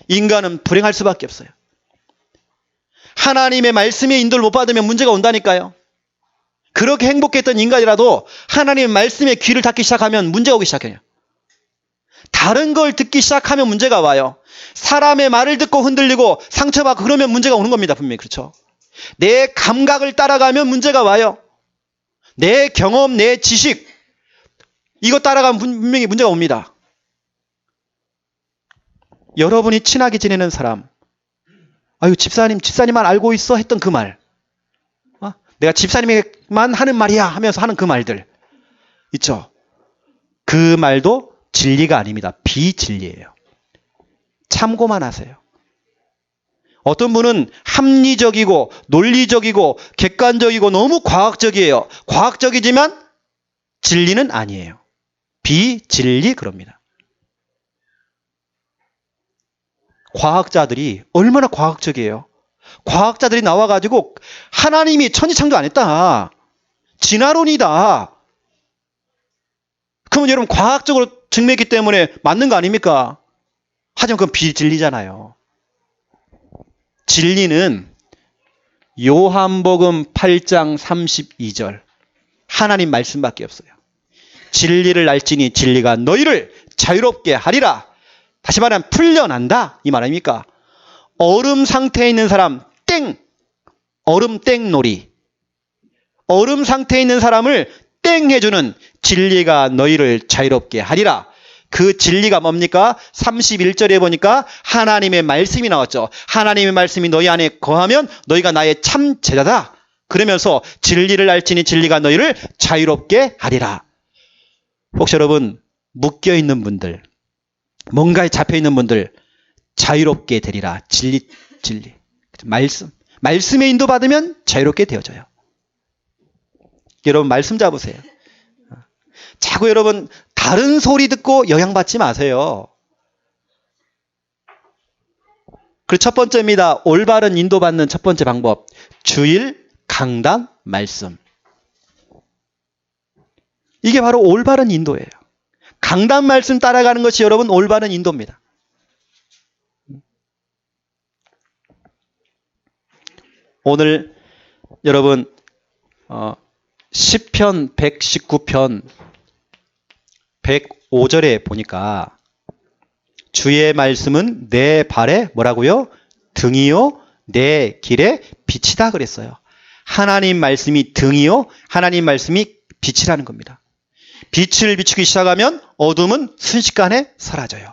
인간은 불행할 수밖에 없어요. 하나님의 말씀의 인도를 못 받으면 문제가 온다니까요. 그렇게 행복했던 인간이라도 하나님의 말씀에 귀를 닫기 시작하면 문제가 오기 시작해요. 다른 걸 듣기 시작하면 문제가 와요. 사람의 말을 듣고 흔들리고 상처받고 그러면 문제가 오는 겁니다. 분명히 그렇죠. 내 감각을 따라가면 문제가 와요. 내 경험, 내 지식, 이거 따라가면 분명히 문제가 옵니다. 여러분이 친하게 지내는 사람, 아유 집사님만 알고 있어 했던 그 말, 내가 집사님에게만 하는 말이야 하면서 하는 그 말들 있죠. 그 말도 진리가 아닙니다. 비진리예요. 참고만 하세요. 어떤 분은 합리적이고 논리적이고 객관적이고 너무 과학적이에요. 과학적이지만 진리는 아니에요. 비진리 그럽니다. 과학자들이 얼마나 과학적이에요. 과학자들이 나와가지고 하나님이 천지창조 안 했다, 진화론이다. 그러면 여러분 과학적으로 증명했기 때문에 맞는 거 아닙니까? 하지만 그건 비진리잖아요. 진리는 요한복음 8장 32절 하나님 말씀밖에 없어요. 진리를 알지니 진리가 너희를 자유롭게 하리라. 다시 말하면 풀려난다 이 말 아닙니까? 얼음 상태에 있는 사람 땡, 얼음 땡놀이, 얼음 상태에 있는 사람을 땡 해주는 진리가 너희를 자유롭게 하리라. 그 진리가 뭡니까? 31절에 보니까 하나님의 말씀이 나왔죠. 하나님의 말씀이 너희 안에 거하면 너희가 나의 참 제자다. 그러면서 진리를 알지니 진리가 너희를 자유롭게 하리라. 혹시 여러분 묶여있는 분들, 뭔가에 잡혀있는 분들 자유롭게 되리라. 진리. 말씀에 인도받으면 자유롭게 되어져요. 여러분 말씀 잡으세요. 자꾸 여러분 다른 소리 듣고 영향받지 마세요. 그리고 첫 번째입니다. 올바른 인도받는 첫 번째 방법. 주일, 강단, 말씀. 이게 바로 올바른 인도예요. 강단 말씀 따라가는 것이 여러분 올바른 인도입니다. 오늘 여러분 시편 119편 105절에 보니까 주의 말씀은 내 발에 뭐라고요? 등이요 내 길에 빛이다 그랬어요. 하나님 말씀이 등이요 하나님 말씀이 빛이라는 겁니다. 빛을 비추기 시작하면 어둠은 순식간에 사라져요.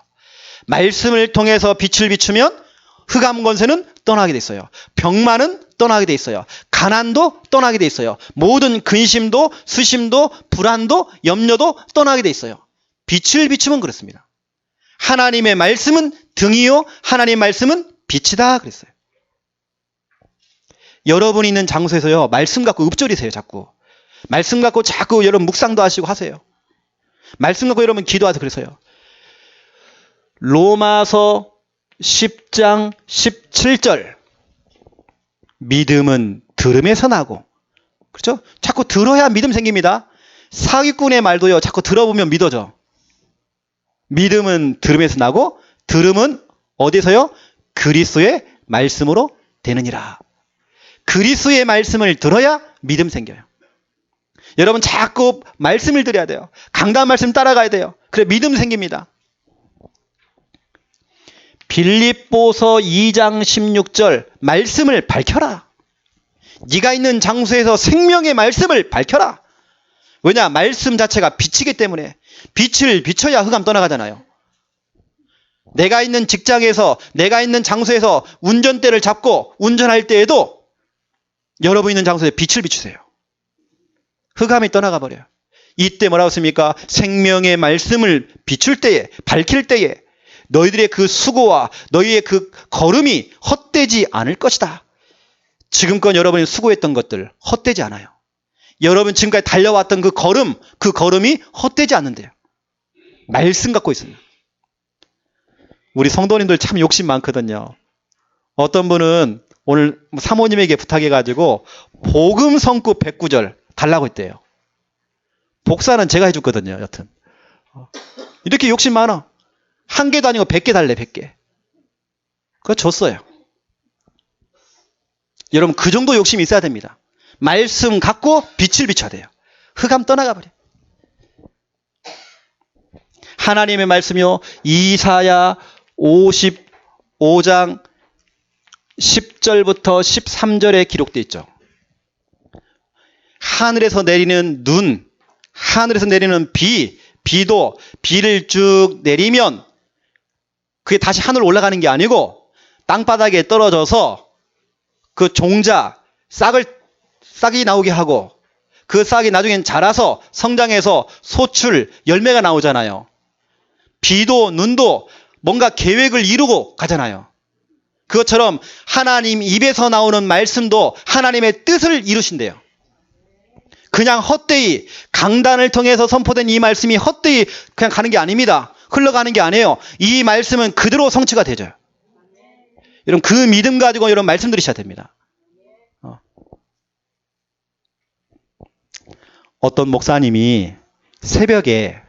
말씀을 통해서 빛을 비추면 흑암 권세는 떠나게 돼 있어요. 병만은 떠나게 돼 있어요. 가난도 떠나게 돼 있어요. 모든 근심도 수심도 불안도 염려도 떠나게 돼 있어요. 빛을 비추면 그렇습니다. 하나님의 말씀은 등이요 하나님의 말씀은 빛이다 그랬어요. 여러분이 있는 장소에서요 말씀 갖고 읊조리세요. 자꾸 말씀 갖고 자꾸 여러분 묵상도 하시고 하세요. 말씀 갖고 여러분 기도하세요. 그래서요 로마서 10장 17절 믿음은 들음에서 나고, 그렇죠? 자꾸 들어야 믿음 생깁니다. 사기꾼의 말도요 자꾸 들어보면 믿어져. 믿음은 들음에서 나고 들음은 어디서요? 그리스도의 말씀으로 되느니라. 그리스도의 말씀을 들어야 믿음 생겨요. 여러분 자꾸 말씀을 드려야 돼요. 강단 말씀 따라가야 돼요. 그래 믿음 생깁니다. 빌립보서 2장 16절 말씀을 밝혀라. 네가 있는 장소에서 생명의 말씀을 밝혀라. 왜냐? 말씀 자체가 빛이기 때문에 빛을 비춰야 흑암 떠나가잖아요. 내가 있는 직장에서 내가 있는 장소에서 운전대를 잡고 운전할 때에도 여러분 있는 장소에 빛을 비추세요. 흑암이 떠나가 버려요. 이때 뭐라고 했습니까? 생명의 말씀을 비출 때에 밝힐 때에 너희들의 그 수고와 너희의 그 걸음이 헛되지 않을 것이다. 지금껏 여러분이 수고했던 것들 헛되지 않아요. 여러분 지금까지 달려왔던 그 걸음이 헛되지 않는데요. 말씀 갖고 있습니다. 우리 성도님들 참 욕심 많거든요. 어떤 분은 오늘 사모님에게 부탁해가지고 복음 성구 109절 달라고 했대요. 복사는 제가 해줬거든요. 여튼 이렇게 욕심 많아. 한 개도 아니고 100개 달래. 100개. 그거 줬어요. 여러분 그 정도 욕심이 있어야 됩니다. 말씀 갖고 빛을 비춰야 돼요. 흑암 떠나가 버려. 하나님의 말씀이요. 이사야 55장 10절부터 13절에 기록되어 있죠. 하늘에서 내리는 눈, 하늘에서 내리는 비도 비를 쭉 내리면 그게 다시 하늘로 올라가는 게 아니고 땅바닥에 떨어져서 그 종자, 싹이 나오게 하고 그 싹이 나중엔 자라서 성장해서 소출, 열매가 나오잖아요. 비도 눈도 뭔가 계획을 이루고 가잖아요. 그것처럼 하나님 입에서 나오는 말씀도 하나님의 뜻을 이루신대요. 그냥 헛되이 강단을 통해서 선포된 이 말씀이 헛되이 그냥 가는 게 아닙니다. 흘러가는 게 아니에요. 이 말씀은 그대로 성취가 되죠. 여러분 그 믿음 가지고 여러분 말씀 들으셔야 됩니다. 어떤 목사님이 새벽에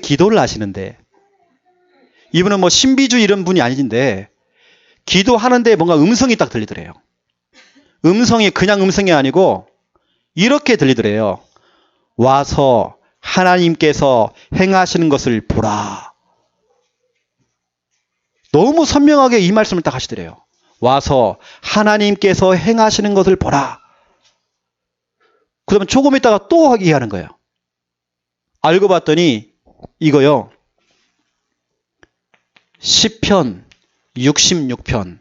기도를 하시는데 이분은 뭐 신비주의 이런 분이 아닌데 기도하는데 뭔가 음성이 딱 들리더래요. 음성이 그냥 음성이 아니고 이렇게 들리더래요. 와서 하나님께서 행하시는 것을 보라. 너무 선명하게 이 말씀을 딱 하시더래요. 와서 하나님께서 행하시는 것을 보라. 그러면 조금 있다가 또 얘기하는 거예요. 알고 봤더니 이거요. 시편 66편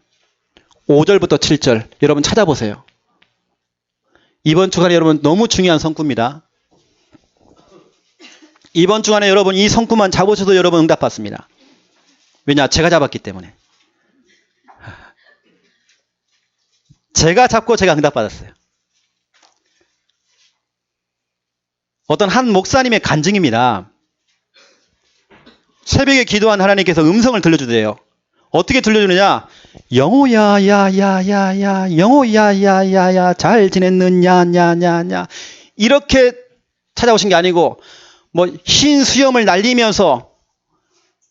5절부터 7절 여러분 찾아보세요. 이번 주간에 여러분 너무 중요한 성구입니다. 이번 주간에 여러분 이 성구만 잡으셔도 여러분 응답받습니다. 왜냐? 제가 잡았기 때문에. 제가 잡고 제가 응답받았어요. 어떤 한 목사님의 간증입니다. 새벽에 기도한 하나님께서 음성을 들려주대요. 어떻게 들려주느냐? 영호야 야야야야 영호야 야야야 잘 지냈느냐 냐냐냐 이렇게 찾아오신 게 아니고 뭐 흰 수염을 날리면서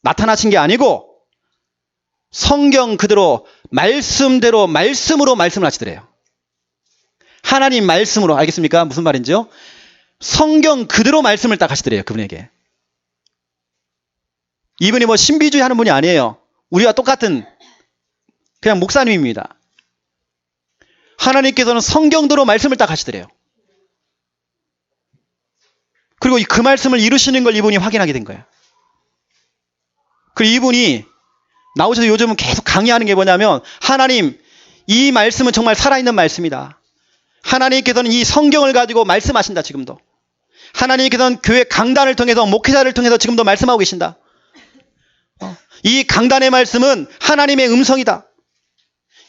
나타나신 게 아니고 성경 그대로 말씀대로 말씀으로 말씀을 하시더래요. 하나님 말씀으로. 알겠습니까? 무슨 말인지요? 성경 그대로 말씀을 딱 하시더래요. 그분에게. 이분이 뭐 신비주의 하는 분이 아니에요. 우리와 똑같은 그냥 목사님입니다. 하나님께서는 성경대로 말씀을 딱 하시더래요. 그리고 그 말씀을 이루시는 걸 이분이 확인하게 된 거예요. 그리고 이분이 나오셔서 요즘은 계속 강의하는 게 뭐냐면, 하나님, 이 말씀은 정말 살아있는 말씀이다. 하나님께서는 이 성경을 가지고 말씀하신다. 지금도 하나님께서는 교회 강단을 통해서, 목회자를 통해서 지금도 말씀하고 계신다. 이 강단의 말씀은 하나님의 음성이다.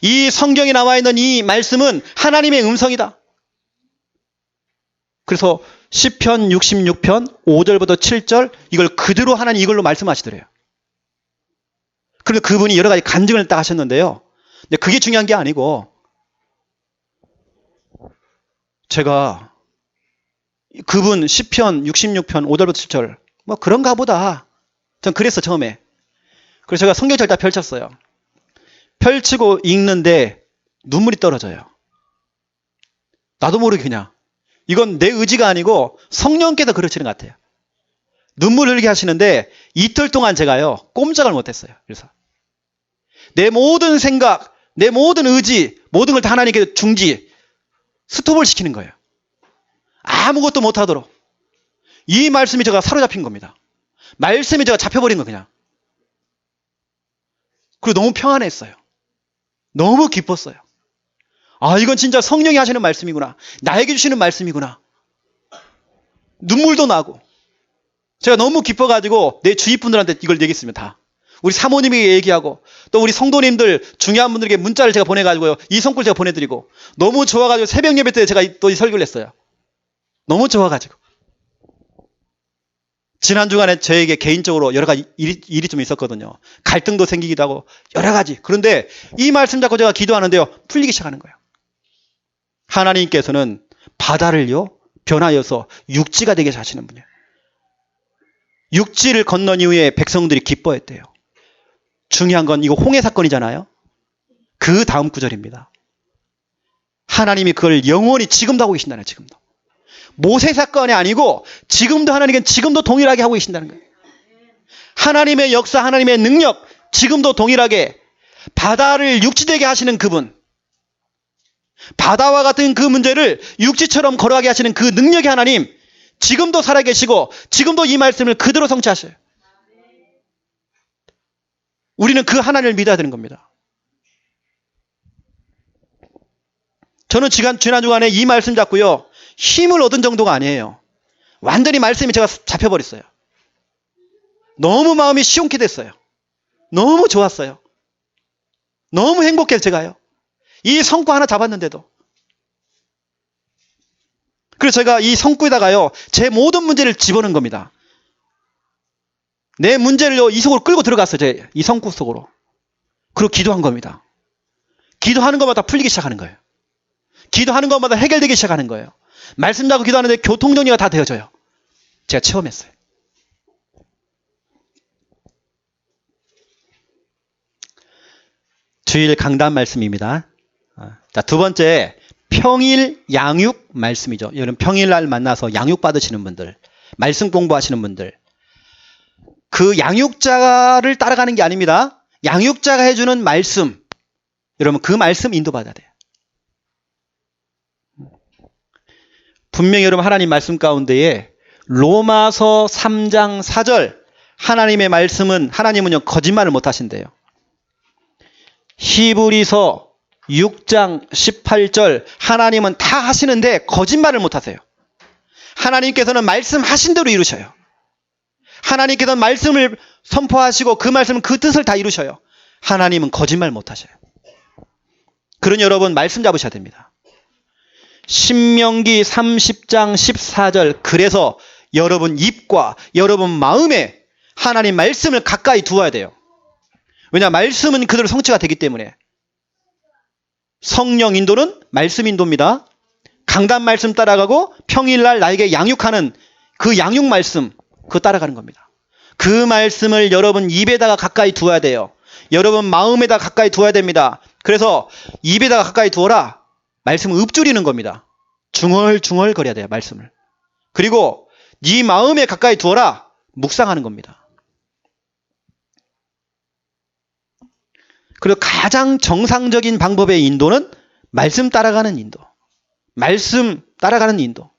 이 성경에 나와 있는 이 말씀은 하나님의 음성이다. 그래서 시편 66편 5절부터 7절 이걸 그대로 하나님 이걸로 말씀하시더래요. 그리고 그분이 여러 가지 간증을 딱 하셨는데요. 근데 그게 중요한 게 아니고, 제가 그분 시편 66편 5절부터 7절 뭐 그런가 보다. 전 그랬어 처음에. 그래서 제가 성경책을 다 펼쳤어요. 펼치고 읽는데 눈물이 떨어져요. 나도 모르게 그냥. 이건 내 의지가 아니고 성령께서 그러시는 것 같아요. 눈물 흘리게 하시는데 이틀 동안 제가요 꼼짝을 못했어요. 그래서 내 모든 생각, 내 모든 의지, 모든 걸 다 하나님께 중지, 스톱을 시키는 거예요. 아무것도 못하도록. 이 말씀이 제가 사로잡힌 겁니다. 말씀이 제가 잡혀버린 거 그냥. 그리고 너무 평안했어요. 너무 기뻤어요. 아, 이건 진짜 성령이 하시는 말씀이구나. 나에게 주시는 말씀이구나. 눈물도 나고. 제가 너무 기뻐가지고 내 주위 분들한테 이걸 얘기했습니다. 다. 우리 사모님에게 얘기하고, 또 우리 성도님들 중요한 분들에게 문자를 제가 보내가지고요. 이 성구를 제가 보내드리고, 너무 좋아가지고 새벽 예배 때 제가 또 이 설교를 했어요. 너무 좋아가지고. 지난 주간에 저에게 개인적으로 여러 가지 일이 좀 있었거든요. 갈등도 생기기도 하고 여러 가지. 그런데 이 말씀 잡고 제가 기도하는데요, 풀리기 시작하는 거예요. 하나님께서는 바다를요 변하여서 육지가 되게 하시는 분이에요. 육지를 건넌 이후에 백성들이 기뻐했대요. 중요한 건 이거 홍해 사건이잖아요. 그 다음 구절입니다. 하나님이 그걸 영원히 지금도 하고 계신다는 거예요. 지금도. 모세 사건이 아니고 지금도 하나님은 지금도 동일하게 하고 계신다는 거예요. 하나님의 역사, 하나님의 능력, 지금도 동일하게 바다를 육지되게 하시는 그분, 바다와 같은 그 문제를 육지처럼 걸어가게 하시는 그 능력의 하나님, 지금도 살아계시고 지금도 이 말씀을 그대로 성취하셔요. 우리는 그 하나님을 믿어야 되는 겁니다. 저는 지난 주간에 이 말씀 잡고요 힘을 얻은 정도가 아니에요. 완전히 말씀이 제가 잡혀버렸어요. 너무 마음이 시원케 됐어요. 너무 좋았어요. 너무 행복해서 제가요. 이 성구 하나 잡았는데도. 그래서 제가 이 성구에다가요 제 모든 문제를 집어넣은 겁니다. 내 문제를요 이 속으로 끌고 들어갔어요. 이 성구 속으로. 그리고 기도한 겁니다. 기도하는 것마다 풀리기 시작하는 거예요. 기도하는 것마다 해결되기 시작하는 거예요. 말씀 잡고 기도하는데 교통정리가 다 되어져요. 제가 체험했어요. 주일 강단 말씀입니다. 자, 두 번째, 평일 양육 말씀이죠. 여러분 평일날 만나서 양육 받으시는 분들, 말씀 공부하시는 분들, 그 양육자를 따라가는 게 아닙니다. 양육자가 해주는 말씀, 여러분 그 말씀 인도받아야 돼요. 분명히 여러분 하나님 말씀 가운데에 로마서 3장 4절 하나님의 말씀은, 하나님은요 거짓말을 못 하신대요. 히브리서 6장 18절 하나님은 다 하시는데 거짓말을 못 하세요. 하나님께서는 말씀하신 대로 이루셔요. 하나님께서는 말씀을 선포하시고 그 말씀은 그 뜻을 다 이루셔요. 하나님은 거짓말 못 하셔요. 그러니 여러분 말씀 잡으셔야 됩니다. 신명기 30장 14절, 그래서 여러분 입과 여러분 마음에 하나님 말씀을 가까이 두어야 돼요. 왜냐, 말씀은 그대로 성취가 되기 때문에. 성령 인도는 말씀 인도입니다. 강단 말씀 따라가고 평일날 나에게 양육하는 그 양육 말씀, 그거 따라가는 겁니다. 그 말씀을 여러분 입에다가 가까이 두어야 돼요. 여러분 마음에다 가까이 두어야 됩니다. 그래서 입에다가 가까이 두어라. 말씀을 읊조리는 겁니다. 중얼중얼 거려야 돼요, 말씀을. 그리고 네 마음에 가까이 두어라. 묵상하는 겁니다. 그리고 가장 정상적인 방법의 인도는 말씀 따라가는 인도. 말씀 따라가는 인도.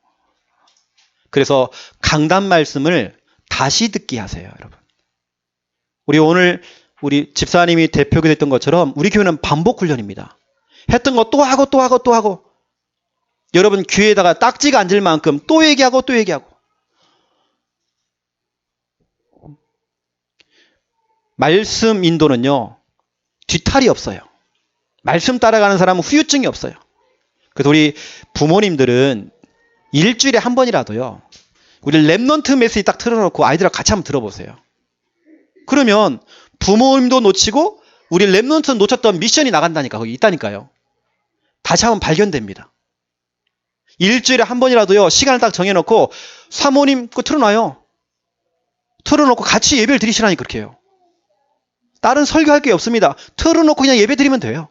그래서 강단 말씀을 다시 듣기 하세요, 여러분. 우리 집사님이 대표가 됐던 것처럼 우리 교회는 반복 훈련입니다. 했던 거 또 하고 또 하고 또 하고. 여러분 귀에다가 딱지가 앉을 만큼 또 얘기하고 또 얘기하고. 말씀 인도는요, 뒤탈이 없어요. 말씀 따라가는 사람은 후유증이 없어요. 그래서 우리 부모님들은 일주일에 한 번이라도요, 우리 랩넌트 메시지 딱 틀어놓고 아이들하고 같이 한번 들어보세요. 그러면 부모님도 놓치고 우리 랩넌트 놓쳤던 미션이 나간다니까, 거기 있다니까요. 다시 한번 발견됩니다. 일주일에 한 번이라도요, 시간을 딱 정해놓고 사모님 거 틀어놔요. 틀어놓고 같이 예배를 드리시라니 그렇게 해요. 다른 설교할 게 없습니다. 틀어놓고 그냥 예배 드리면 돼요.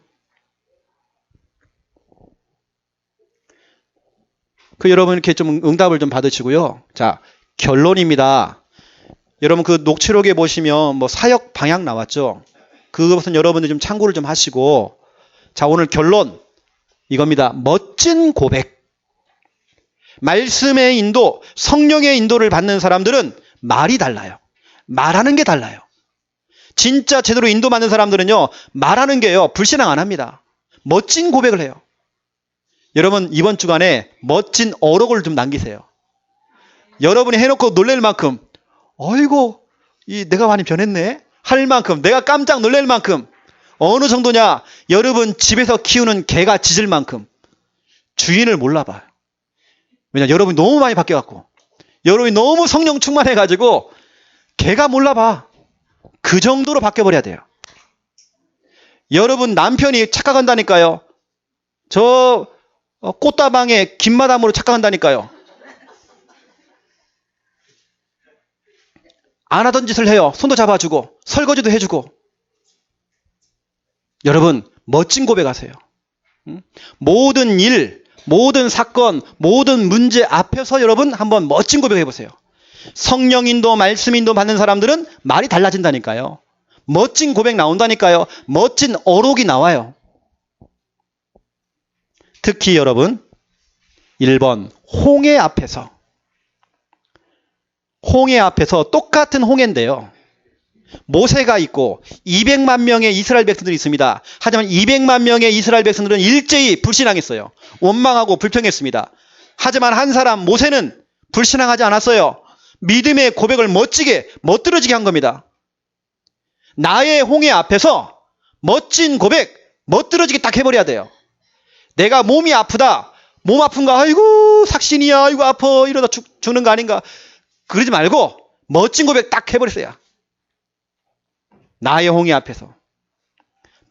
여러분 이렇게 좀 응답을 좀 받으시고요. 자, 결론입니다. 여러분 그 녹취록에 보시면 뭐 사역 방향 나왔죠. 그것은 여러분들 좀 참고를 좀 하시고, 자, 오늘 결론 이겁니다. 멋진 고백. 말씀의 인도, 성령의 인도를 받는 사람들은 말이 달라요. 말하는 게 달라요. 진짜 제대로 인도받는 사람들은요, 말하는 게요, 불신앙 안 합니다. 멋진 고백을 해요. 여러분 이번 주간에 멋진 어록을 좀 남기세요. 여러분이 해놓고 놀랄 만큼, 어이구 내가 많이 변했네 할 만큼, 내가 깜짝 놀랄 만큼. 어느 정도냐, 여러분 집에서 키우는 개가 짖을 만큼 주인을 몰라봐요. 왜냐, 여러분이 너무 많이 바뀌어갖고, 여러분이 너무 성령 충만해가지고 개가 몰라봐. 그 정도로 바뀌어버려야 돼요. 여러분 남편이 착각한다니까요. 저 꽃다방에 김마담으로 착각한다니까요. 안 하던 짓을 해요. 손도 잡아주고 설거지도 해주고. 여러분 멋진 고백하세요. 모든 일, 모든 사건, 모든 문제 앞에서 여러분 한번 멋진 고백해보세요. 성령 인도, 말씀 인도 받는 사람들은 말이 달라진다니까요. 멋진 고백 나온다니까요. 멋진 어록이 나와요. 특히 여러분 1번 홍해 앞에서 똑같은 홍해인데요, 모세가 있고 200만 명의 이스라엘 백성들이 있습니다. 하지만 200만 명의 이스라엘 백성들은 일제히 불신앙했어요. 원망하고 불평했습니다. 하지만 한 사람 모세는 불신앙하지 않았어요. 믿음의 고백을 멋지게 멋들어지게 한 겁니다. 나의 홍해 앞에서 멋진 고백 멋들어지게 딱 해버려야 돼요. 내가 몸이 아프다, 몸 아픈가, 아이고 삭신이야, 아이고 아파, 이러다 죽는 거 아닌가, 그러지 말고 멋진 고백 딱 해버렸어요. 나의 홍해 앞에서.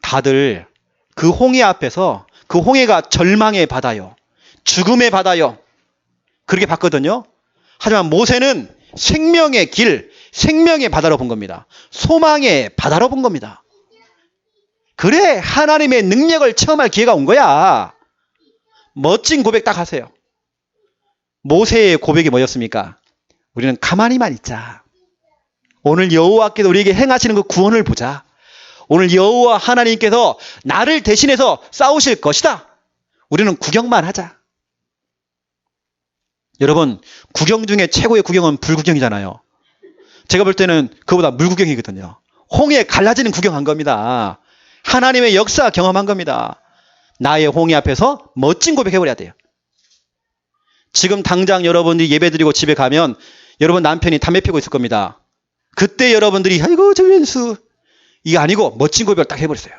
다들 그 홍해 앞에서, 그 홍해가 절망의 바다요, 죽음의 바다요, 그렇게 봤거든요. 하지만 모세는 생명의 길, 생명의 바다로 본 겁니다. 소망의 바다로 본 겁니다. 그래 하나님의 능력을 체험할 기회가 온 거야. 멋진 고백 딱 하세요. 모세의 고백이 뭐였습니까? 우리는 가만히만 있자. 오늘 여호와께서 우리에게 행하시는 그 구원을 보자. 오늘 여호와 하나님께서 나를 대신해서 싸우실 것이다. 우리는 구경만 하자. 여러분 구경 중에 최고의 구경은 불구경이잖아요. 제가 볼 때는 그보다 물구경이거든요. 홍해 갈라지는 구경한 겁니다. 하나님의 역사 경험한 겁니다. 나의 홍해 앞에서 멋진 고백해버려야 돼요. 지금 당장 여러분들이 예배드리고 집에 가면 여러분 남편이 담배 피우고 있을 겁니다. 그때 여러분들이 아이고 정현수, 이게 아니고 멋진 고백을 딱 해버렸어요.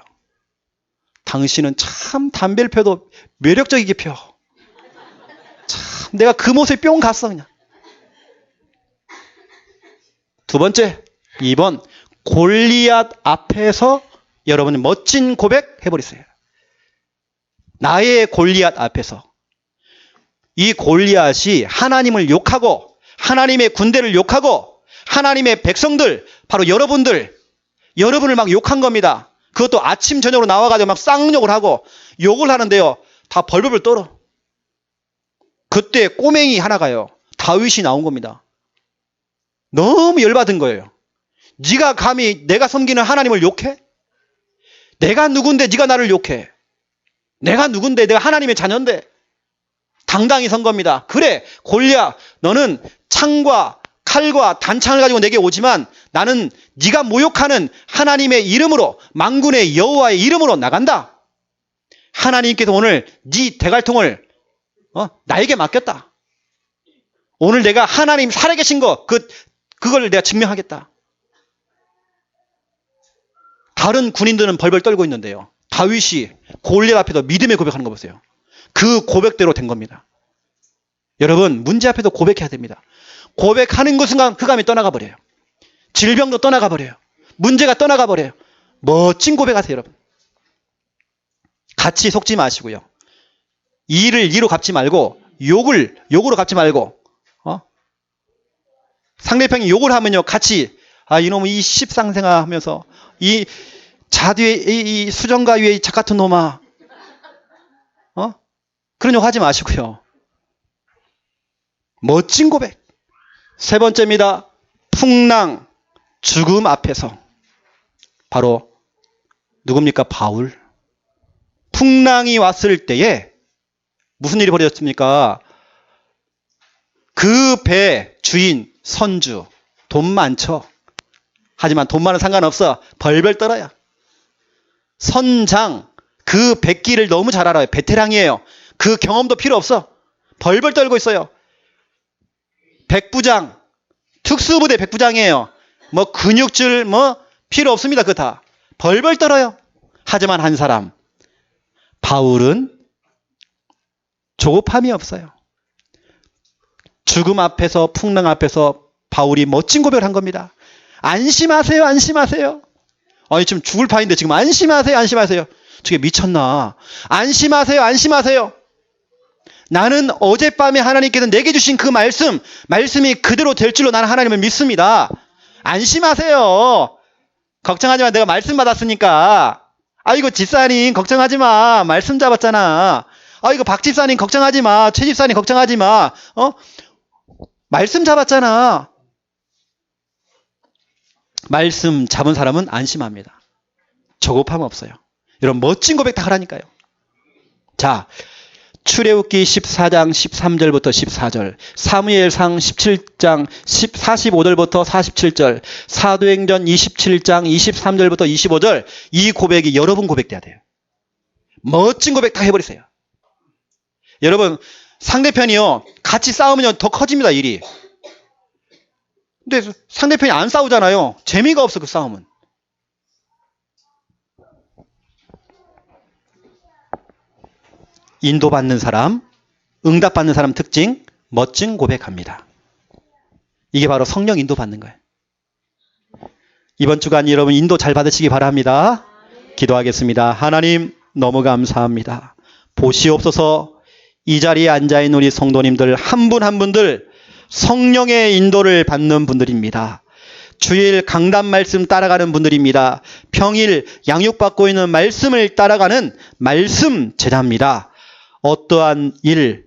당신은 참 담배를 펴도 매력적이게 펴. 참 내가 그 모습에 뿅 갔어 그냥. 두 번째, 2번 골리앗 앞에서 여러분이 멋진 고백 해버리세요. 나의 골리앗 앞에서. 이 골리앗이 하나님을 욕하고 하나님의 군대를 욕하고 하나님의 백성들, 바로 여러분을 막 욕한 겁니다. 그것도 아침 저녁으로 나와가지고 막 쌍욕을 하고 욕을 하는데요. 다 벌벌 떨어. 그때 꼬맹이 하나가요. 다윗이 나온 겁니다. 너무 열받은 거예요. 네가 감히 내가 섬기는 하나님을 욕해? 내가 누군데 네가 나를 욕해? 내가 누군데 내가 하나님의 자녀인데? 당당히 선 겁니다. 그래 골리앗 너는 창과 칼과 단창을 가지고 내게 오지만 나는 네가 모욕하는 하나님의 이름으로 만군의 여호와의 이름으로 나간다. 하나님께서 오늘 네 대갈통을 나에게 맡겼다. 오늘 내가 하나님 살아계신 거 그걸 내가 증명하겠다. 다른 군인들은 벌벌 떨고 있는데요. 다윗이 골리앗 앞에서 믿음의 고백하는 거 보세요. 그 고백대로 된 겁니다. 여러분 문제 앞에서 고백해야 됩니다. 고백하는 그 순간 흑암이 떠나가 버려요. 질병도 떠나가 버려요. 문제가 떠나가 버려요. 멋진 고백하세요, 여러분. 같이 속지 마시고요. 이를 이로 갚지 말고 욕으로 갚지 말고 상대편이 욕을 하면요 같이 이놈의 이 십상생아 하면서 이 자뒤에 이 수정가 위에 이 작같은 놈아 그런 욕 하지 마시고요. 멋진 고백. 세 번째입니다. 풍랑, 죽음 앞에서. 바로 누굽니까? 바울. 풍랑이 왔을 때에 무슨 일이 벌어졌습니까? 그 배 주인 선주 돈 많죠. 하지만 돈 많은 상관없어. 벌벌 떨어요. 선장 그 백기를 너무 잘 알아요. 베테랑이에요. 그 경험도 필요 없어. 벌벌 떨고 있어요. 백부장 특수부대 백부장이에요. 뭐 근육질 필요 없습니다. 그거 다 벌벌 떨어요. 하지만 한 사람 바울은 조급함이 없어요. 죽음 앞에서 풍랑 앞에서 바울이 멋진 고백을 한 겁니다. 안심하세요. 안심하세요. 아니 지금 죽을 판인데 지금 안심하세요. 안심하세요. 저게 미쳤나. 안심하세요. 안심하세요. 나는 어젯밤에 하나님께서 내게 주신 그 말씀이 그대로 될 줄로 나는 하나님을 믿습니다. 안심하세요. 걱정하지 마. 내가 말씀 받았으니까. 아이고 집사님 걱정하지 마. 말씀 잡았잖아. 아이고 박 집사님 걱정하지 마. 최 집사님 걱정하지 마. 말씀 잡았잖아. 말씀 잡은 사람은 안심합니다. 조급함 없어요. 여러분 멋진 고백 다 하라니까요. 자, 출애굽기 14장 13절부터 14절, 사무엘상 17장 45절부터 47절, 사도행전 27장 23절부터 25절, 이 고백이 여러분 고백돼야 돼요. 멋진 고백 다 해버리세요. 여러분 상대편이요 같이 싸우면 더 커집니다. 일이. 근데 상대편이 안 싸우잖아요. 재미가 없어. 그 싸움은. 인도받는 사람, 응답받는 사람 특징, 멋진 고백합니다. 이게 바로 성령 인도받는 거예요. 이번 주간 여러분 인도 잘 받으시기 바랍니다. 기도하겠습니다. 하나님 너무 감사합니다. 보시옵소서. 이 자리에 앉아있는 우리 성도님들 한 분 한 분들 성령의 인도를 받는 분들입니다. 주일 강단 말씀 따라가는 분들입니다. 평일 양육받고 있는 말씀을 따라가는 말씀 제자입니다. 어떠한 일,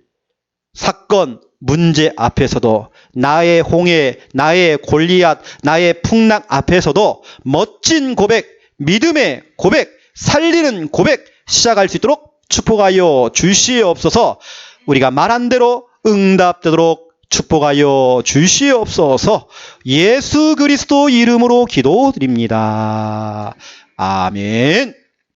사건, 문제 앞에서도 나의 홍해, 나의 골리앗, 나의 풍랑 앞에서도 멋진 고백, 믿음의 고백, 살리는 고백 시작할 수 있도록 축복하여 주시옵소서. 우리가 말한 대로 응답되도록 축복하여 주시옵소서. 예수 그리스도 이름으로 기도드립니다. 아멘.